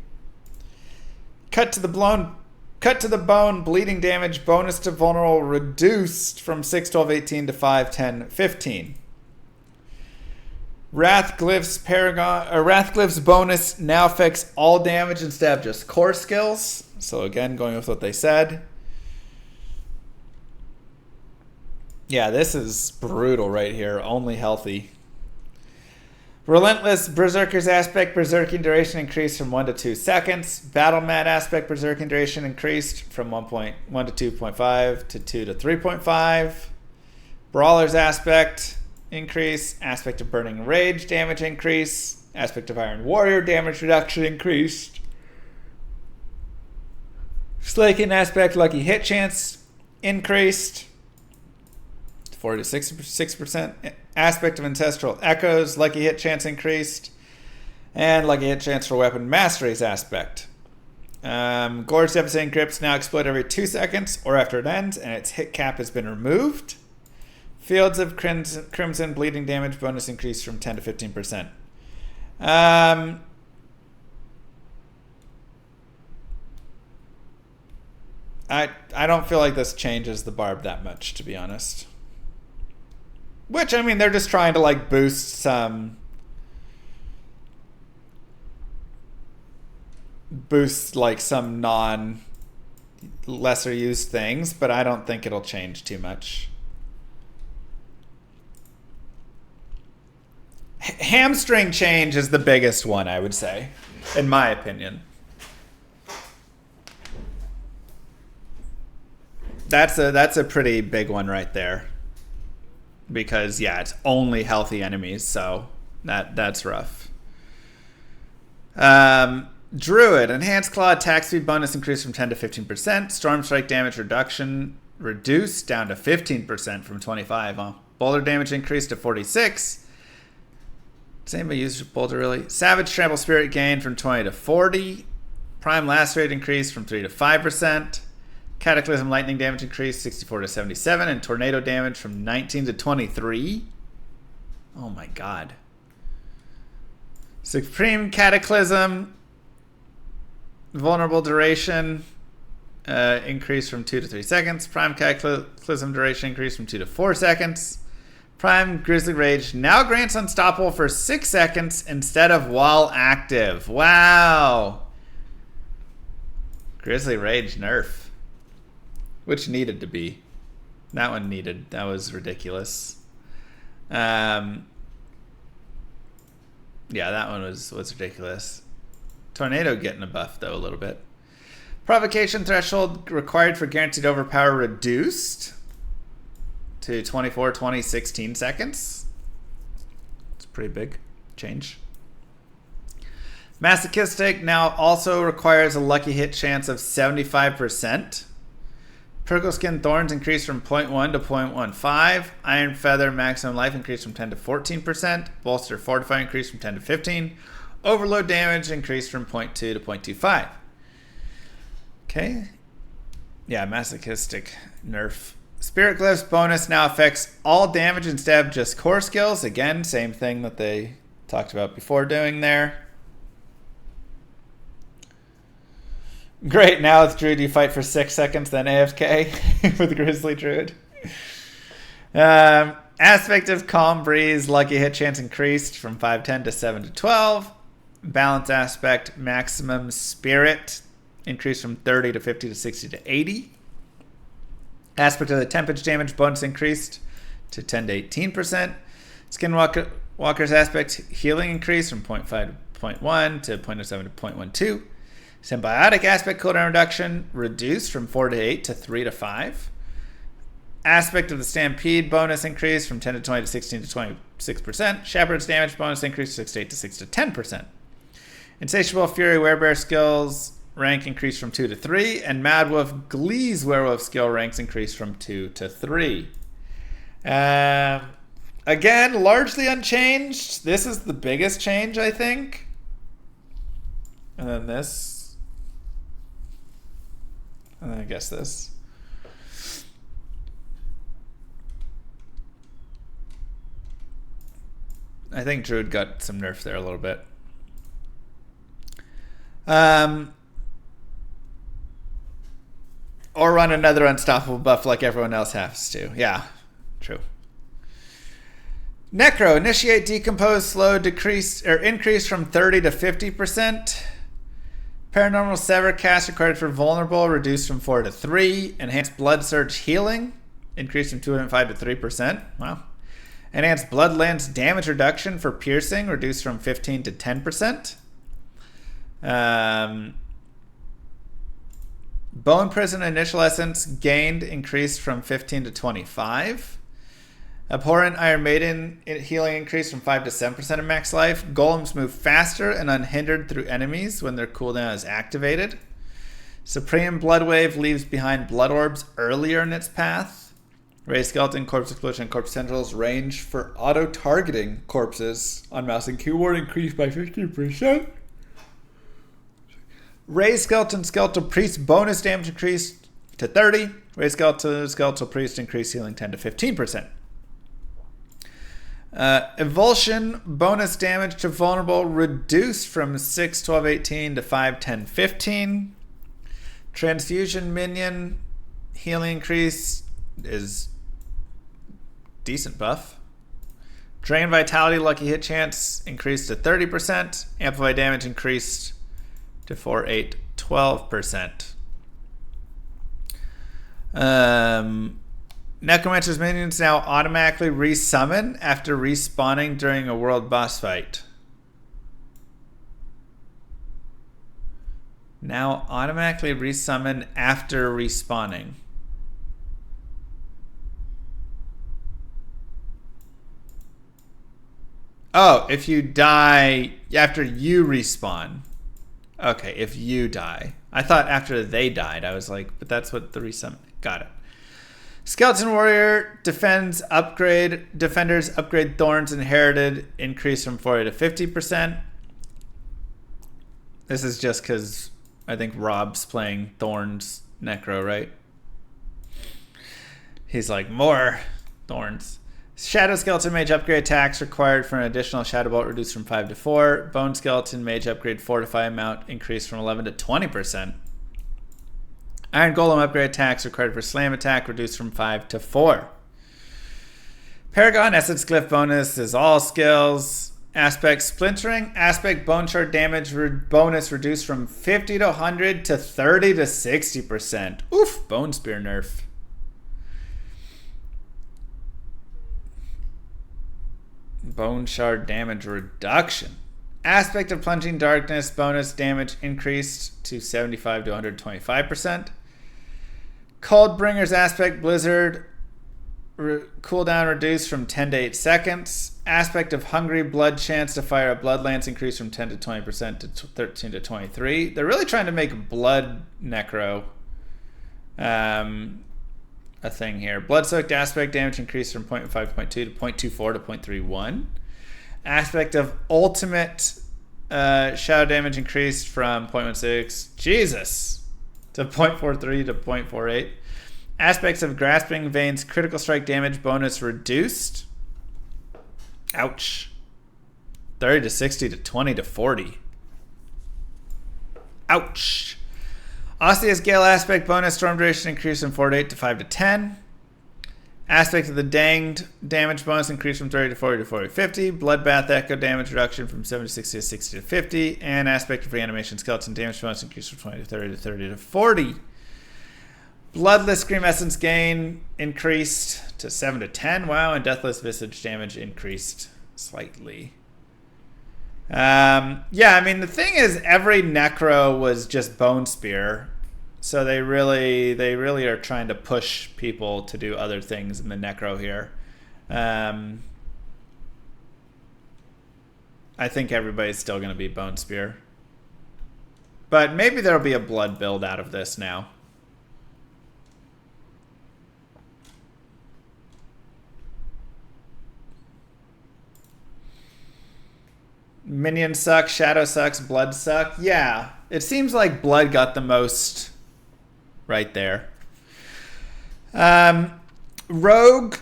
Cut to the bone, bleeding damage bonus to vulnerable reduced from 6, 12, 18 to 5, 10, 15. Wrathglyph's bonus now affects all damage instead of just core skills. So again, going with what they said. Yeah, this is brutal right here. Only healthy. Relentless Berserker's aspect, berserking duration increased from 1 to 2 seconds. Battle Mat aspect, berserking duration increased from 1.1 to 2.5 to 2 to 3.5. Brawler's aspect increase. Aspect of Burning Rage damage increase. Aspect of Iron Warrior damage reduction increased. Slaking aspect, lucky hit chance increased. 40 to 66%. Aspect of Ancestral Echoes, lucky hit chance increased. And lucky hit chance for Weapon Mastery's aspect. Gorge Devastating Grips now explode every 2 seconds or after it ends, and its hit cap has been removed. Fields of Crimson bleeding damage bonus increased from 10 to 15%. I don't feel like this changes the barb that much, to be honest. Which, I mean, they're just trying to, like, boost some... like, some lesser used things, but I don't think it'll change too much. Hamstring change is the biggest one, I would say, in my opinion. That's a pretty big one right there. Because, yeah, it's only healthy enemies, so that's rough. Druid. Enhanced Claw attack speed bonus increased from 10 to 15%. Storm Strike damage reduction reduced down to 15% from 25. Boulder damage increased to 46. Does anybody use Boulder, really? Savage Trample Spirit gain from 20 to 40. Prime Lacerate increased from 3 to 5%. Cataclysm lightning damage increased 64 to 77, and tornado damage from 19 to 23. Oh my god. Supreme Cataclysm vulnerable duration increased from 2 to 3 seconds. Prime Cataclysm duration increased from 2 to 4 seconds. Prime Grizzly Rage now grants unstoppable for 6 seconds instead of while active. Wow. Grizzly Rage nerf. Which needed to be. That one needed. That was ridiculous. Yeah, that one was ridiculous. Tornado getting a buff, though, a little bit. Provocation threshold required for guaranteed overpower reduced to 24, 20, 16 seconds. It's a pretty big change. Masochistic now also requires a lucky hit chance of 75%. Purple Skin Thorns increased from 0.1 to 0.15. Iron Feather maximum life increased from 10 to 14%. Bolster Fortify increased from 10 to 15. Overload damage increased from 0.2 to 0.25. Okay. Yeah, Masochistic nerf. Spirit Glyphs bonus now affects all damage instead of just core skills. Again, same thing that they talked about before doing there. Great, now with Druid you fight for 6 seconds, then AFK with Grizzly Druid. Aspect of Calm Breeze, lucky hit chance increased from 510 to 7 to 12. Balance aspect, maximum spirit increased from 30 to 50 to 60 to 80. Aspect of the Tempest damage bonus increased to 10 to 18%. Skinwalker's aspect healing increased from 0.5 to 0.1 to 0.07 to 0.12. Symbiotic aspect cooldown reduction reduced from 4 to 8 to 3 to 5. Aspect of the Stampede bonus increased from 10 to 20 to 16 to 26%. Shepherd's damage bonus increased from 6 to 8 to 6 to 10%. Insatiable Fury Werebear skills rank increased from 2 to 3. And Mad Wolf Glee's Werewolf skill ranks increased from 2 to 3. Again, largely unchanged. This is the biggest change, I think. And then this. And then I guess this. I think Druid got some nerf there a little bit. Or run another unstoppable buff like everyone else has to. Yeah, true. Necro, initiate, decompose, slow, decrease or increase from 30 to 50%. Paranormal Sever cast required for vulnerable reduced from 4 to 3. Enhanced Blood Surge healing increased from 2.5 to 3%. Wow. Enhanced blood lance damage reduction for piercing, reduced from 15 to 10%. Bone Prison initial essence gained, increased from 15 to 25. Abhorrent Iron Maiden healing increased from 5 to 7% of max life. Golems move faster and unhindered through enemies when their cooldown is activated. Supreme Blood Wave leaves behind blood orbs earlier in its path. Ray Skeleton, Corpse Explosion, and Corpse Tendrils range for auto-targeting corpses on mouse and keyboard increased by 50%. Ray Skeleton, Skeletal Priest bonus damage increased to 30. Ray Skeleton, Skeletal Priest increased healing 10 to 15%. Evulsion bonus damage to vulnerable reduced from 6, 12, 18 to 5, 10, 15. Transfusion minion healing increase is decent buff. Drain Vitality Lucky Hit Chance increased to 30%. Amplify damage increased to 4, 8, 12%. Necromancer's minions now automatically resummon after respawning during a world boss fight. Now automatically resummon after respawning. Oh, if you die after you respawn. Okay, if you die. I thought after they died. I was like, but that's what the resummon. Got it. Skeleton Warrior defenders upgrade Thorns Inherited increase from 40 to 50%. This is just because I think Rob's playing Thorns Necro, right? He's like, more Thorns. Shadow Skeleton Mage upgrade attacks required for an additional Shadow Bolt reduced from 5 to 4. Bone Skeleton Mage upgrade fortify amount increased from 11 to 20%. Iron Golem upgrade attacks required for slam attack reduced from 5 to 4. Paragon Essence Glyph bonus is all skills. Aspect Splintering. Aspect Bone Shard damage bonus reduced from 50 to 100 to 30 to 60%. Oof, Bone Spear nerf. Bone Shard damage reduction. Aspect of Plunging Darkness bonus damage increased to 75 to 125%. Coldbringer's Aspect Blizzard cooldown reduced from 10 to 8 seconds. Aspect of Hungry Blood chance to fire a Blood Lance increased from 10 to 20% to 13 to 23. They're really trying to make Blood Necro a thing here. Blood-soaked aspect damage increased from 0.5 to 0.2 to 0.24 to 0.31. Aspect of ultimate shadow damage increased from 0.16 Jesus to 0.43 to 0.48. Aspects of grasping veins critical strike damage bonus reduced. Ouch. 30 to 60 to 20 to 40. Ouch. Osteus Gale aspect bonus storm duration increased from 4 to 8 to 5 to 10. Aspect of the Danged damage bonus increased from 30 to 40 to 40 to 50. Bloodbath Echo damage reduction from 7 to 60 to 60 to 50. And aspect of Reanimation Skeleton damage bonus increased from 20 to 30 to 30 to 40. Bloodless Scream Essence gain increased to 7 to 10. Wow, and Deathless Visage damage increased slightly. Yeah, I mean, the thing is, every Necro was just Bone Spear. So they really are trying to push people to do other things in the Necro here. I think everybody's still going to be Bone Spear. But maybe there'll be a blood build out of this now. Minion sucks, Shadow sucks, Blood suck. Yeah, it seems like Blood got the most right there. Rogue.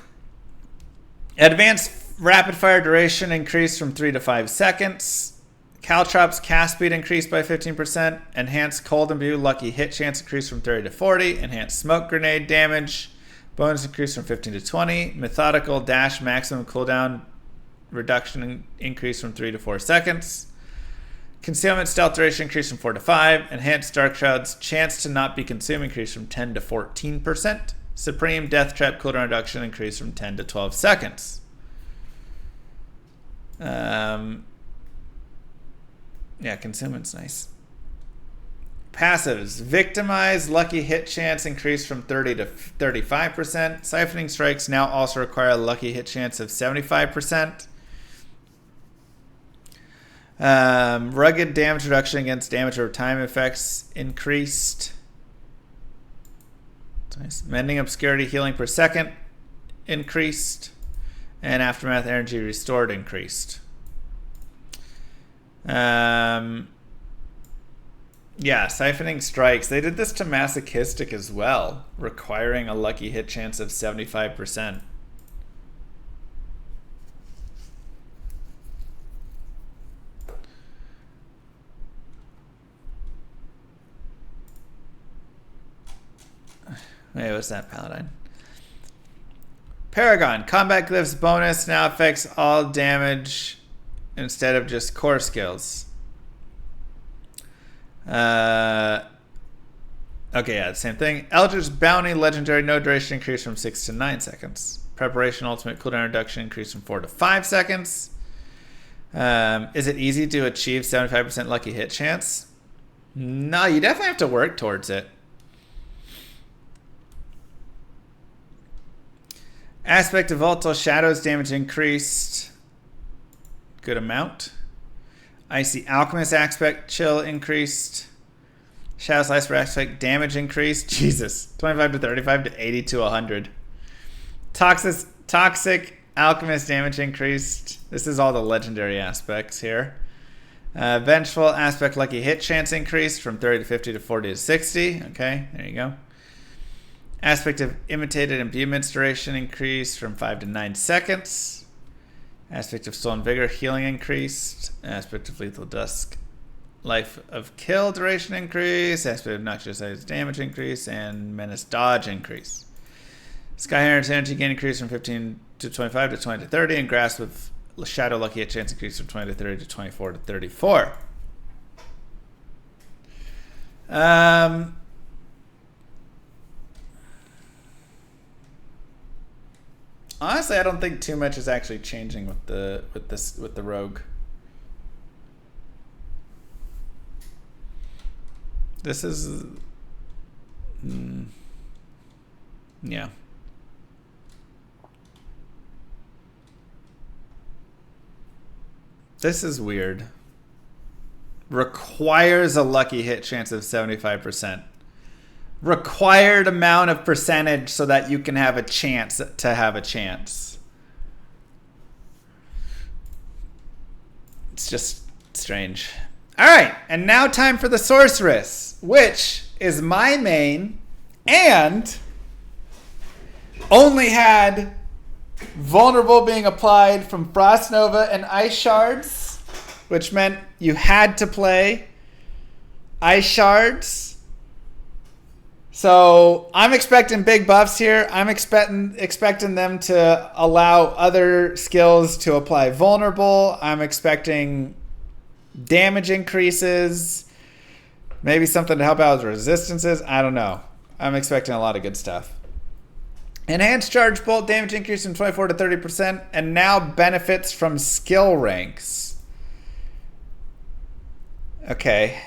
Advanced rapid fire duration increased from 3 to 5 seconds. Caltrops cast speed increased by 15%. Enhanced cold imbue lucky hit chance increased from 30 to 40. Enhanced smoke grenade damage bonus increased from 15 to 20. Methodical dash maximum cooldown reduction increase from 3 to 4 seconds. Concealment stealth duration increased from 4 to 5. Enhanced Dark Shroud's chance to not be consumed increased from 10 to 14%. Supreme Death Trap cooldown reduction increased from 10 to 12 seconds. Yeah, Consument's nice. Passives. Victimize. Lucky hit chance increased from 30 to 35%. Siphoning Strikes now also require a lucky hit chance of 75%. Rugged damage reduction against damage over time effects increased. Nice. Mending Obscurity healing per second increased. And Aftermath energy restored increased. Yeah, Siphoning Strikes. They did this to Masochistic as well, requiring a lucky hit chance of 75%. Wait, what's that, Paladin? Paragon. Combat Glyphs bonus now affects all damage instead of just core skills. Okay, yeah, same thing. Eldritch Bounty Legendary no duration increase from 6 to 9 seconds. Preparation Ultimate cooldown reduction increase from 4 to 5 seconds. Is it easy to achieve 75% lucky hit chance? No, you definitely have to work towards it. Aspect of Volatile Shadows damage increased. Good amount. Icy Alchemist aspect chill increased. Shadow Slicer aspect damage increased. Jesus. 25 to 35 to 80 to 100. Toxic Alchemist damage increased. This is all the legendary aspects here. Vengeful aspect lucky hit chance increased from 30 to 50 to 40 to 60. Okay, there you go. Aspect of Imitated Imbuements duration increased from 5 to 9 seconds. Aspect of Stolen Vigor healing increased. Aspect of Lethal Dusk Life of Kill duration increase. Aspect of Noxious Eyes damage increase. And Menace Dodge increase. Skyhunter's energy gain increase from 15 to 25 to 20 to 30. And Grasp of Shadow lucky hit chance increase from 20 to 30 to 24 to 34. Honestly, I don't think too much is actually changing with the rogue. This is yeah. This is weird. Requires a lucky hit chance of 75%. Required amount of percentage so that you can have a chance to have a chance. It's just strange. All right, and now time for the Sorceress, which is my main and only had Vulnerable being applied from Frost Nova and Ice Shards, which meant you had to play Ice Shards. So I'm expecting big buffs here. I'm expecting them to allow other skills to apply Vulnerable. I'm expecting damage increases. Maybe something to help out with resistances. I don't know. I'm expecting a lot of good stuff. Enhanced Charge Bolt damage increase from 24 to 30%. And now benefits from skill ranks. Okay.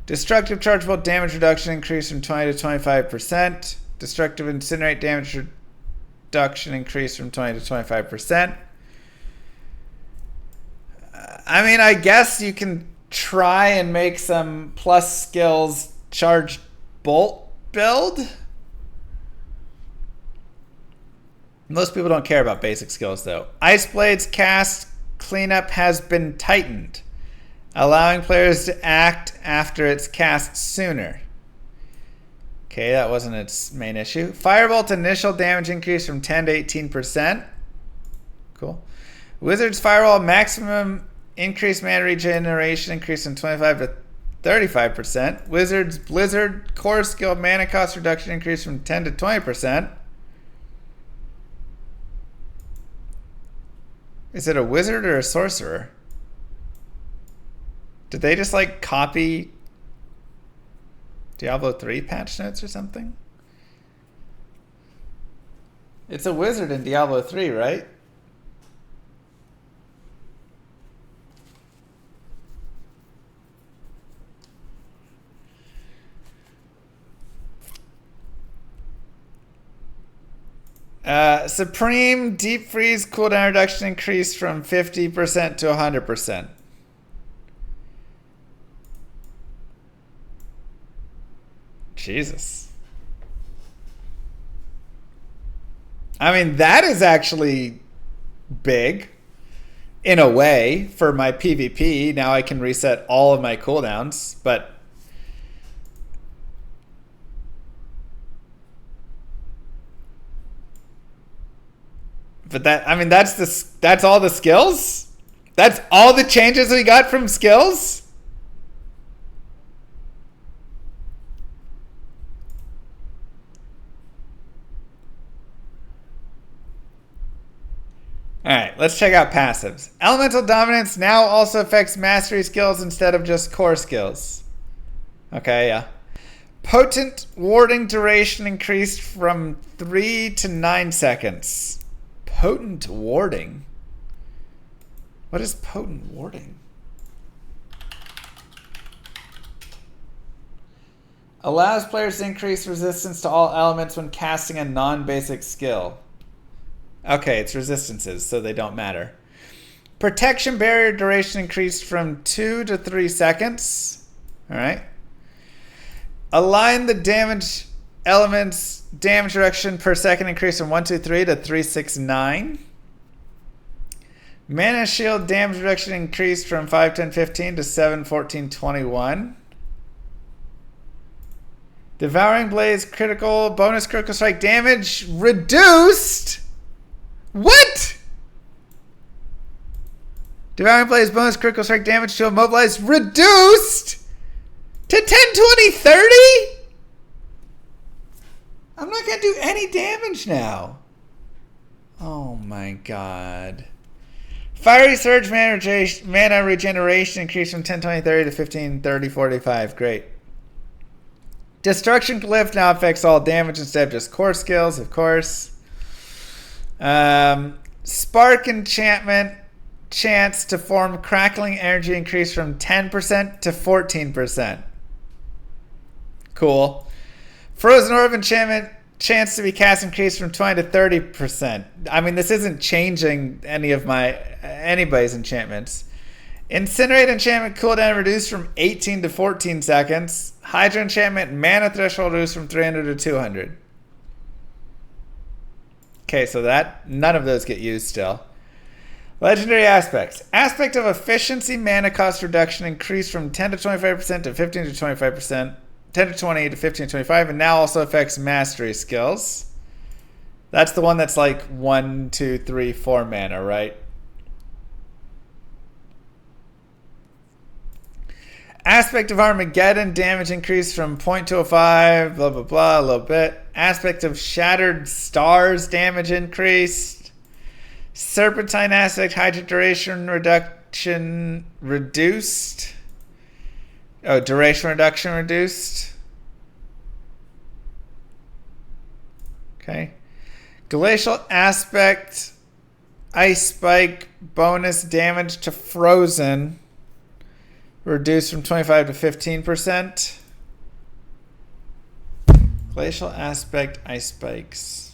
Destructive Charge Bolt damage reduction increase from 20 to 25%. Destructive Incinerate damage reduction increase from 20 to 25%. I mean, I guess you can try and make some plus skills Charge Bolt build. Most people don't care about basic skills, though. Ice Blade's cast cleanup has been tightened, allowing players to act after it's cast sooner. Okay, that wasn't its main issue. Firebolt initial damage increase from 10 to 18%. Cool. Wizard's Firewall maximum increased mana regeneration increase from 25 to 35%. Wizard's Blizzard core skill mana cost reduction increase from 10 to 20%. Is it a wizard or a sorcerer? Did they just like copy Diablo 3 patch notes or something? It's a wizard in Diablo 3, right? Supreme deep freeze cooldown reduction increased from 50% to 100%. Jesus. I mean, that is actually big in a way for my PvP. Now I can reset all of my cooldowns, but that, I mean, that's all the skills? That's all the changes we got from skills? Alright, let's check out passives. Elemental Dominance now also affects mastery skills instead of just core skills. Okay, yeah. Potent warding duration increased from 3 to 9 seconds. Potent warding? What is potent warding? Allows players to increase resistance to all elements when casting a non-basic skill. Okay, it's resistances, so they don't matter. Protection barrier duration increased from 2 to 3 seconds. Alright. Align the damage elements damage reduction per second increased from 123 to 369. Mana shield damage reduction increased from 5, 10, 15 to 7, 14, 21. Devouring Blaze bonus critical strike damage reduced. What? Devouring Blaze bonus critical strike damage to immobilize reduced to 10, 20, 30? I'm not going to do any damage now. Oh my god. Fiery Surge mana regeneration increased from 10, 20, 30 to 15, 30, 45. Great. Destruction Glyph now affects all damage instead of just core skills, of course. Spark enchantment chance to form crackling energy increased from 10% to 14%. Cool. Frozen Orb enchantment chance to be cast increased from 20 to 30%. I mean, this isn't changing anybody's enchantments. Incinerate enchantment cooldown reduced from 18 to 14 seconds. Hydra enchantment mana threshold reduced from 300 to 200. Okay, so none of those get used still. Legendary aspects. Aspect of efficiency mana cost reduction increased from 10 to 25% to 15 to 25%, 10 to 20 to 15 to 25, and now also affects mastery skills. That's the one that's like 1, 2, 3, 4 mana, right? Aspect of Armageddon damage increased from 0.205, blah, blah, blah, a little bit. Aspect of Shattered Stars damage increased. Serpentine aspect, Hydra duration reduction reduced. Oh, duration reduction reduced. Okay. Glacial aspect, Ice Spike, bonus damage to Frozen. Reduced from 25 to 15%. Glacial aspect, ice spikes.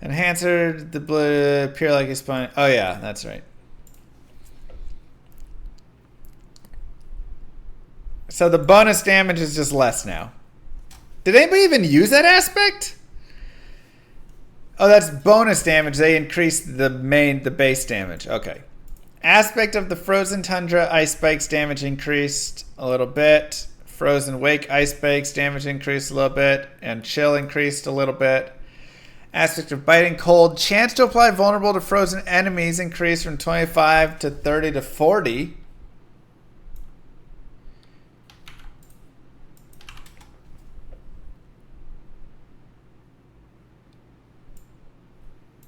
Enhancer, the blue, appear like a spine. Oh yeah, that's right. So the bonus damage is just less now. Did anybody even use that aspect? Oh, that's bonus damage. They increased the base damage. Okay. Aspect of the Frozen Tundra, Ice Spikes damage increased a little bit. Frozen Wake, Ice Spikes damage increased a little bit. And Chill increased a little bit. Aspect of Biting Cold, chance to apply vulnerable to frozen enemies increased from 25 to 30 to 40.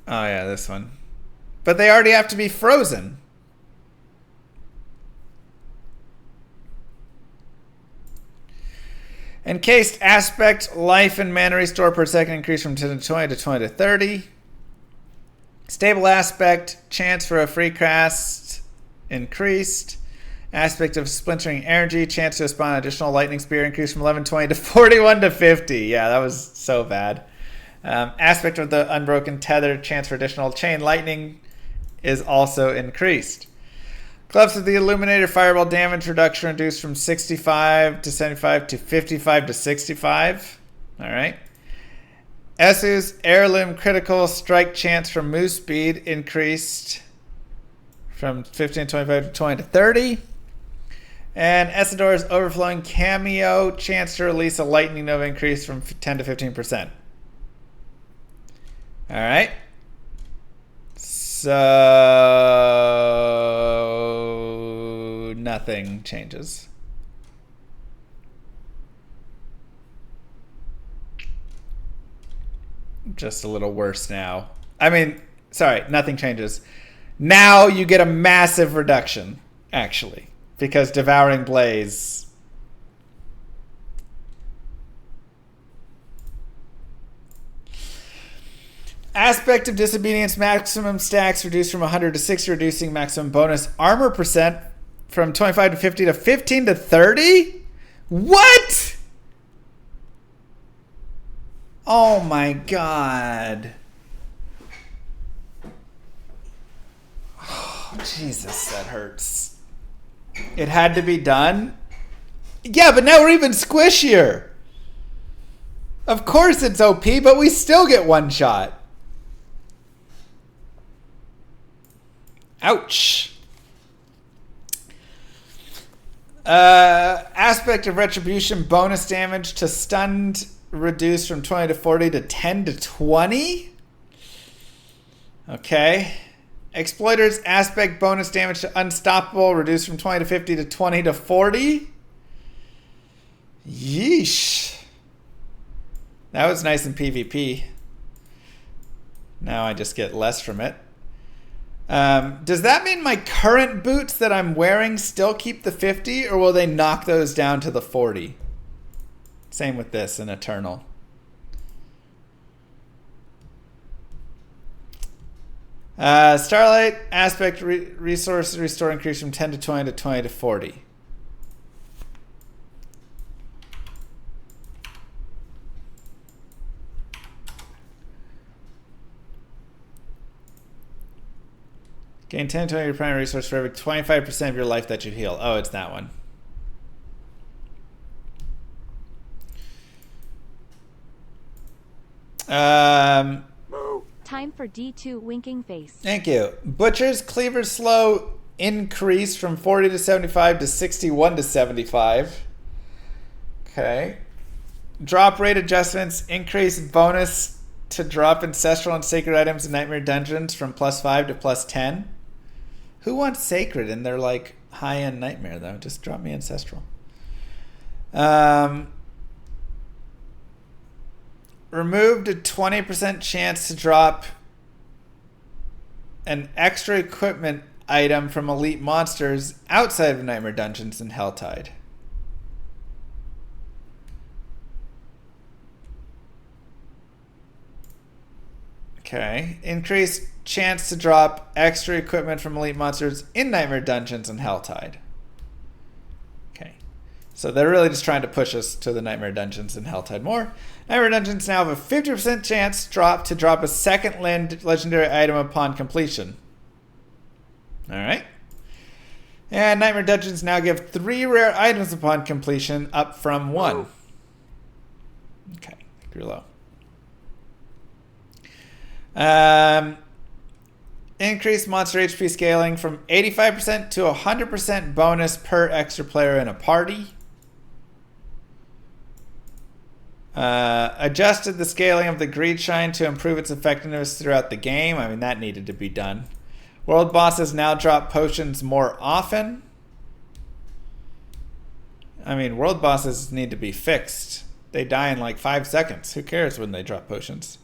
Oh yeah, this one. But they already have to be frozen. Encased aspect, life and mana restore per second increase from 10 to 20 to 20 to 30. Stable aspect, chance for a free cast increased. Aspect of splintering energy, chance to spawn additional lightning spear increased from 1120 to 41 to 50. Yeah, that was so bad. Aspect of the unbroken tether, chance for additional chain lightning is also increased. Gloves of the Illuminator fireball damage reduction reduced from 65 to 75 to 55 to 65. All right. Esu's heirloom critical strike chance from move speed increased from 15 to 25 to 20 to 30. And Esador's overflowing cameo chance to release a lightning nova increase from 10 to 15%. All right. So nothing changes. Just a little worse now. I mean, sorry, nothing changes. Now you get a massive reduction, actually, because Devouring Blaze. Aspect of Disobedience maximum stacks reduced from 100 to 60, reducing maximum bonus armor percent from 25 to 50 to 15 to 30? What? Oh my god. Oh, Jesus, that hurts. It had to be done? Yeah, but now we're even squishier. Of course it's OP, but we still get one shot. Ouch. Aspect of Retribution bonus damage to stunned reduced from 20 to 40 to 10 to 20. Okay. Exploiter's aspect bonus damage to Unstoppable reduced from 20 to 50 to 20 to 40. Yeesh. That was nice in PvP. Now I just get less from it. Does that mean my current boots that I'm wearing still keep the 50, or will they knock those down to the 40? Same with this in Eternal. Starlight aspect resource restore increase from 10 to 20 to 20 to 40. Gain 10 to 20 of your primary resource for every 25% of your life that you heal. Oh, it's that one. Time for D2 winking face. Thank you. Butcher's Cleaver Slow increased from 40 to 75 to 61 to 75. Okay. Drop rate adjustments increase bonus to drop ancestral and sacred items in Nightmare Dungeons from +5 to +10. Who wants sacred in their like high-end Nightmare though? Just drop me ancestral. Removed a 20% chance to drop an extra equipment item from elite monsters outside of Nightmare Dungeons in Helltide. Okay. Increased chance to drop extra equipment from elite monsters in Nightmare Dungeons and Helltide. Okay. So they're really just trying to push us to the Nightmare Dungeons and Helltide more. Nightmare Dungeons now have a 50% chance to drop a second legendary item upon completion. Alright. And Nightmare Dungeons now give 3 rare items upon completion, up from 1. Okay. You're low. Increased monster HP scaling from 85% to 100% bonus per extra player in a party. Adjusted the scaling of the Greed Shine to improve its effectiveness throughout the game. I mean, that needed to be done. World bosses now drop potions more often. I mean, world bosses need to be fixed. They die in like 5 seconds. Who cares when they drop potions?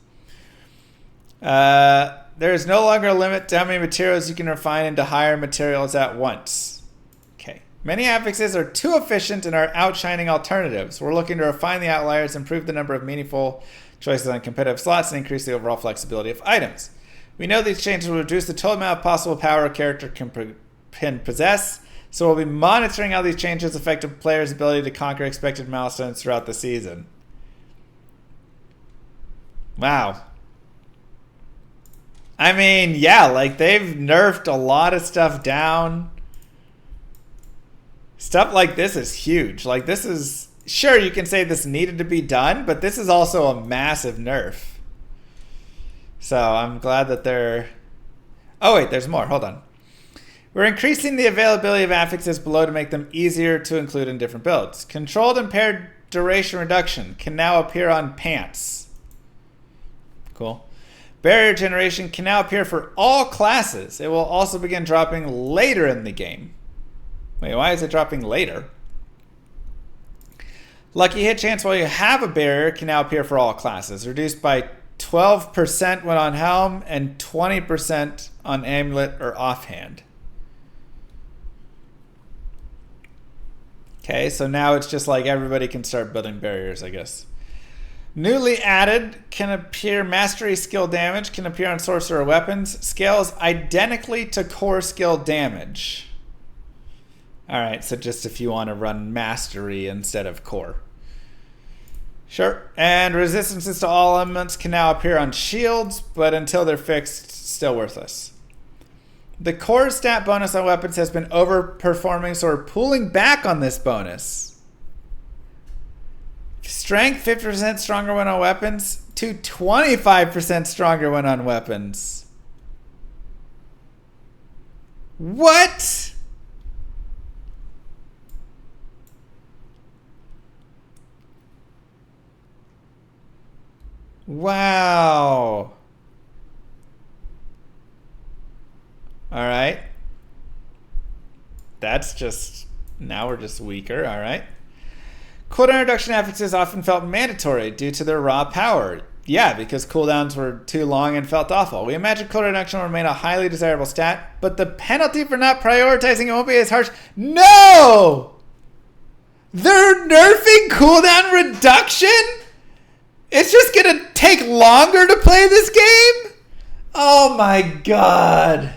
There is no longer a limit to how many materials you can refine into higher materials at once. Okay. Many affixes are too efficient and are outshining alternatives. We're looking to refine the outliers, improve the number of meaningful choices on competitive slots, and increase the overall flexibility of items. We know these changes will reduce the total amount of possible power a character can possess, so we'll be monitoring how these changes affect a player's ability to conquer expected milestones throughout the season. Wow. I mean, yeah, like they've nerfed a lot of stuff down. Stuff like this is huge. Like this is, sure, you can say this needed to be done, but this is also a massive nerf. So I'm glad that they're... Oh wait, there's more. Hold on. We're increasing the availability of affixes below to make them easier to include in different builds. Controlled and paired duration reduction can now appear on pants. Cool. Barrier generation can now appear for all classes. It will also begin dropping later in the game. Wait, why is it dropping later? Lucky hit chance while you have a barrier can now appear for all classes. Reduced by 12% when on helm and 20% on amulet or offhand. Okay, so now it's just like everybody can start building barriers, I guess. Newly added can appear mastery skill damage, can appear on sorcerer weapons. Scales identically to core skill damage. Alright, so just if you want to run mastery instead of core. Sure. And resistances to all elements can now appear on shields, but until they're fixed, still worthless. The core stat bonus on weapons has been overperforming, so we're pulling back on this bonus. Strength 50% stronger when on weapons to 25% stronger when on weapons. What? Wow. All right. That's just, now we're just weaker. All right. Cooldown reduction affixes often felt mandatory due to their raw power. Yeah, because cooldowns were too long and felt awful. We imagine cooldown reduction will remain a highly desirable stat, but the penalty for not prioritizing it won't be as harsh. No! They're nerfing cooldown reduction? It's just going to take longer to play this game? Oh my god.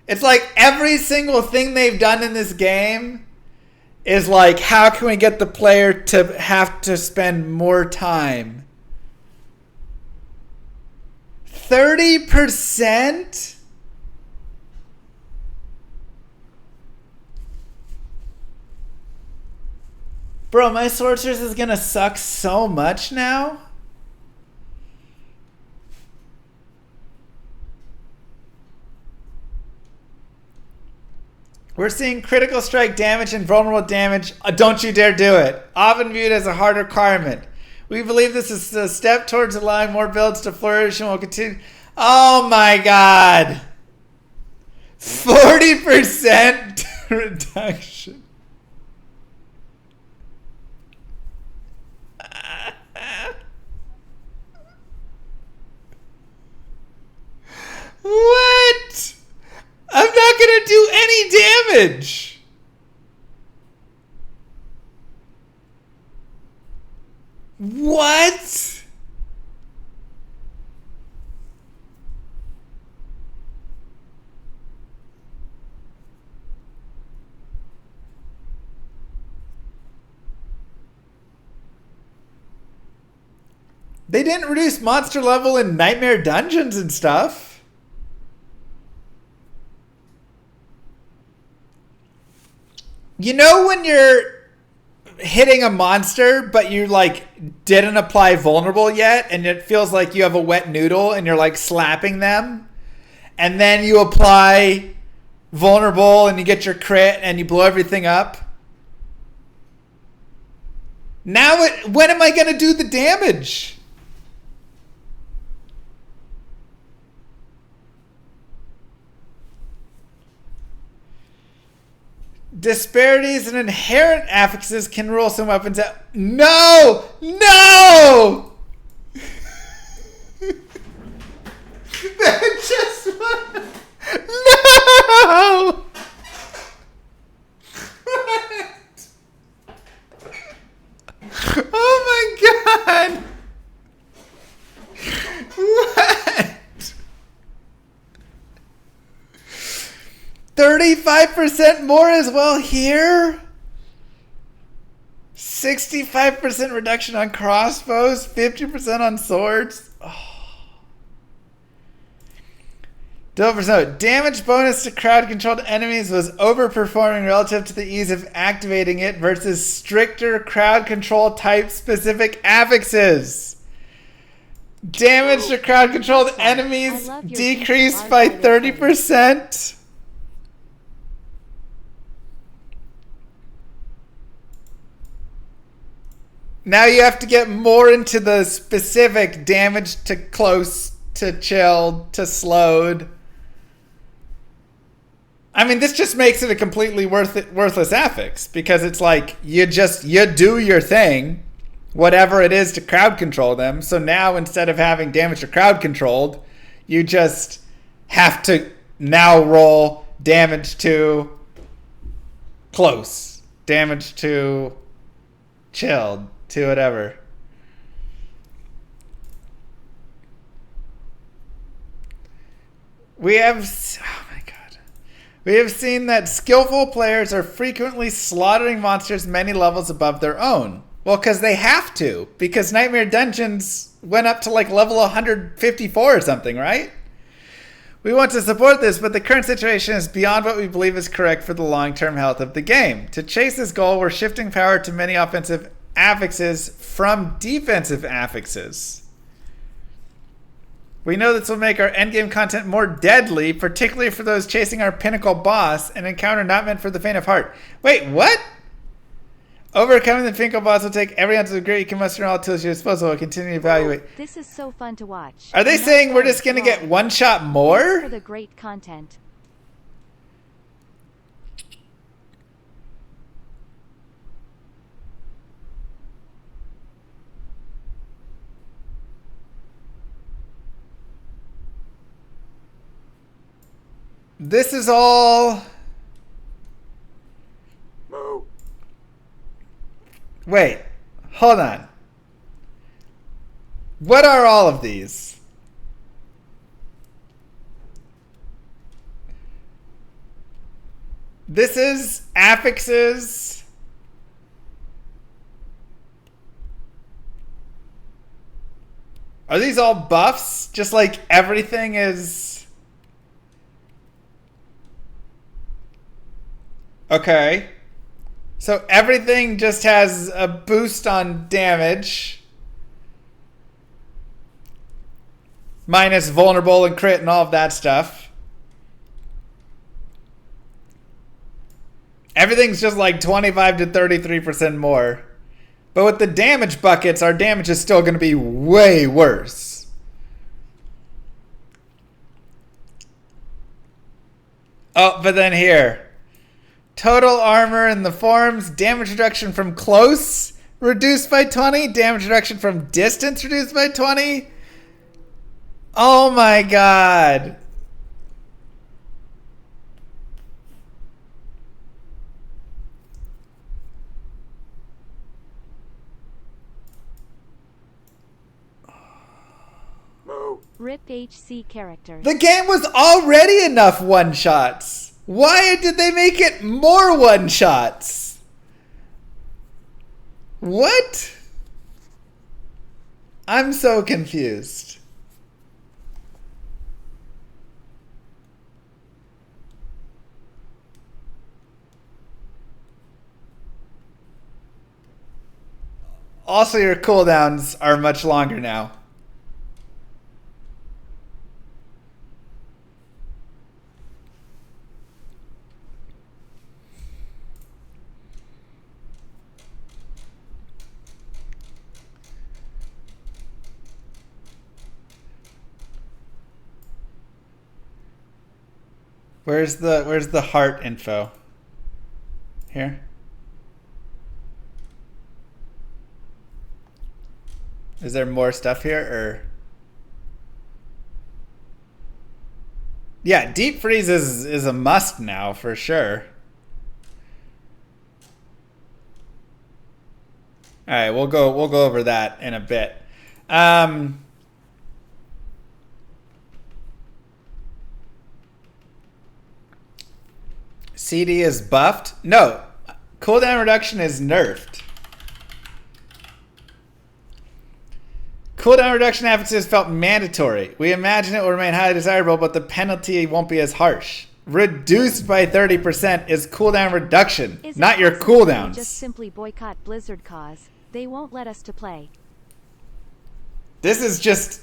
It's like every single thing they've done in this game is like, how can we get the player to have to spend more time? 30%? Bro, my sorceress is gonna suck so much now. We're seeing critical strike damage and vulnerable damage. Don't you dare do it. Often viewed as a hard requirement. We believe this is a step towards allowing more builds to flourish and will continue. Oh my god. 40% reduction. What? I'm not going to do any damage. What? They didn't reduce monster level in Nightmare Dungeons and stuff. You know when you're hitting a monster, but you like didn't apply vulnerable yet, and it feels like you have a wet noodle and you're like slapping them, and then you apply vulnerable and you get your crit and you blow everything up? Now when am I going to do the damage? Disparities in inherent affixes can rule some weapons out. No! No! That just... No! 35% more as well here. 65% reduction on crossbows, 50% on swords. Developer's note, damage bonus to crowd-controlled enemies was overperforming relative to the ease of activating it versus stricter crowd control type specific affixes. Damage to crowd-controlled enemies decreased by 30%. Now you have to get more into the specific damage to close, to chilled, to slowed. I mean, this just makes it a completely worthless affix because it's like you do your thing, whatever it is to crowd control them. So now instead of having damage to crowd controlled, you just have to now roll damage to close, damage to chilled, to whatever. We have seen that skillful players are frequently slaughtering monsters many levels above their own. Well, because they have to. Because Nightmare Dungeons went up to like level 154 or something, right? We want to support this, but the current situation is beyond what we believe is correct for the long-term health of the game. To chase this goal, we're shifting power to many offensive affixes from defensive affixes. We know this will make our endgame content more deadly, particularly for those chasing our pinnacle boss, an encounter not meant for the faint of heart. Wait, what? Overcoming the pinnacle boss will take every ounce of grit you can muster and all tools at your disposal. We'll continue to evaluate. This is so fun to watch. Are they saying we're just going to get one shot more? Thanks for the great content. This is all... Wait, hold on. What are all of these? This is affixes. Are these all buffs? Just like everything is... Okay. So everything just has a boost on damage. Minus vulnerable and crit and all of that stuff. Everything's just like 25 to 33% more. But with the damage buckets, our damage is still going to be way worse. Oh, but then here. Total armor in the forms, damage reduction from close reduced by 20, damage reduction from distance reduced by 20. Oh my god. RIP HC characters. The game was already enough one-shots. Why did they make it more one-shots? What? I'm so confused. Also, your cooldowns are much longer now. Where's the heart info? Here. Is there more stuff here or? Yeah, deep freeze is a must now for sure. All right, we'll go over that in a bit. CD is buffed? No. Cooldown reduction is nerfed. Cooldown reduction emphasis felt mandatory. We imagine it will remain highly desirable, but the penalty won't be as harsh. Reduced by 30% is cooldown reduction, not your cooldowns. Just simply boycott Blizzard cause. They won't let us to play. This is just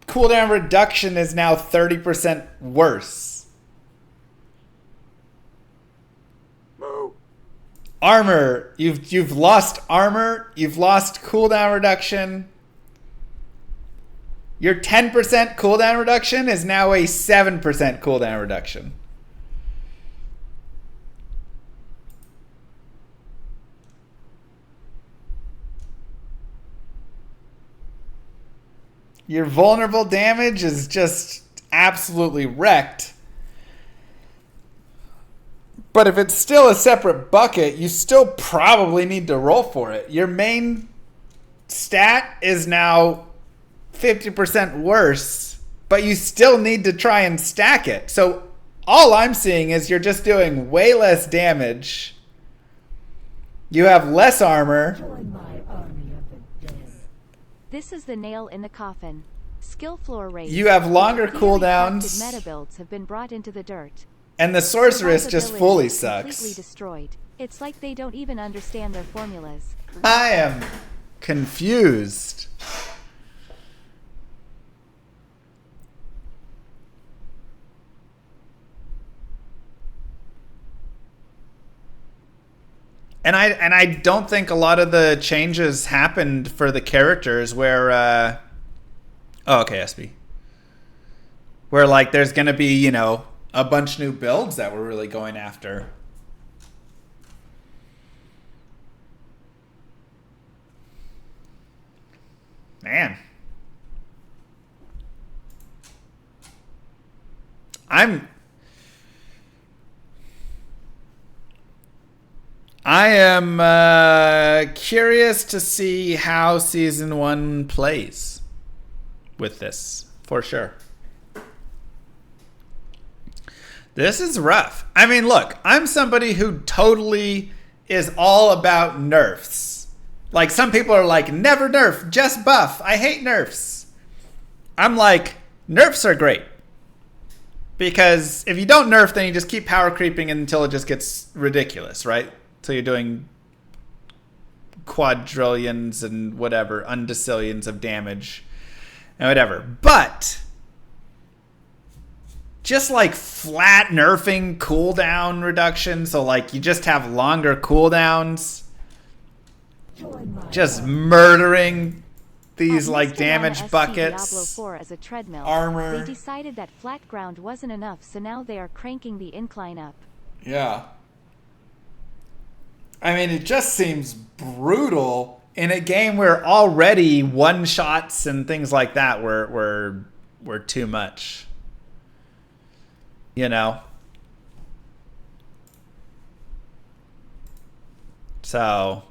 cooldown reduction is now 30% worse. Armor, you've lost armor, you've lost cooldown reduction. Your 10% cooldown reduction is now a 7% cooldown reduction. Your vulnerable damage is just absolutely wrecked. But if it's still a separate bucket, you still probably need to roll for it. Your main stat is now 50% worse, but you still need to try and stack it. So all I'm seeing is you're just doing way less damage. You have less armor. This is the nail in the coffin. Skill floor rates. You have longer cooldowns. Meta builds have been brought into the dirt. And the sorceress just fully sucks. Completely destroyed. It's like they don't even understand their formulas. I am confused. And I don't think a lot of the changes happened for the characters where oh, okay, SB. Where like there's gonna be, you know, a bunch new builds that we're really going after. Man. I am curious to see how Season 1 plays with this, for sure. This is rough. I mean, look, I'm somebody who totally is all about nerfs. Like, some people are like, never nerf, just buff. I hate nerfs. I'm like, nerfs are great. Because if you don't nerf, then you just keep power creeping until it just gets ridiculous, right? So you're doing quadrillions and whatever, undecillions of damage and whatever. But just like flat nerfing cooldown reduction, so like you just have longer cooldowns, just murdering these like damage buckets, Diablo 4 as a treadmill. Armor. They decided that flat ground wasn't enough, so now they are cranking the incline up. Yeah. I mean, it just seems brutal in a game where already one-shots and things like that were too much. You know? So,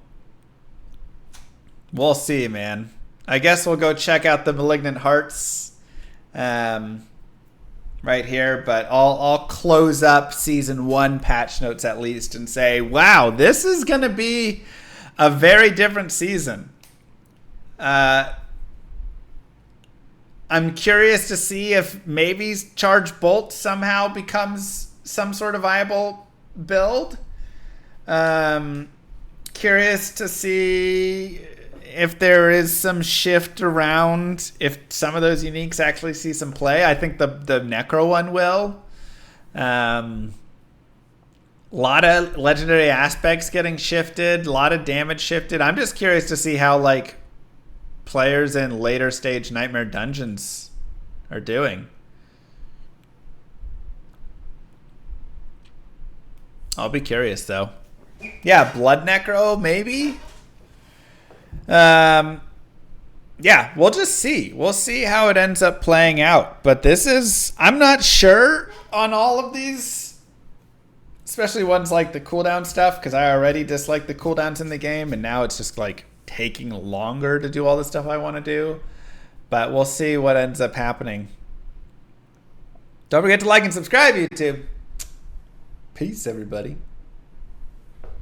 we'll see, man. I guess we'll go check out the Malignant Hearts right here, but I'll close up Season 1 patch notes at least and say, wow, this is going to be a very different season. I'm curious to see if maybe Charge Bolt somehow becomes some sort of viable build. Curious to see if there is some shift around, if some of those uniques actually see some play. I think the Necro one will. A lot of legendary aspects getting shifted, a lot of damage shifted. I'm just curious to see how like players in later stage Nightmare Dungeons are doing. I'll be curious though. Yeah, Blood Necro maybe. Yeah, we'll just see. We'll see how it ends up playing out. But this is, I'm not sure on all of these, especially ones like the cooldown stuff, because I already dislike the cooldowns in the game, and now it's just like taking longer to do all the stuff I want to do. But we'll see what ends up happening. Don't forget to like and subscribe, YouTube. Peace, everybody.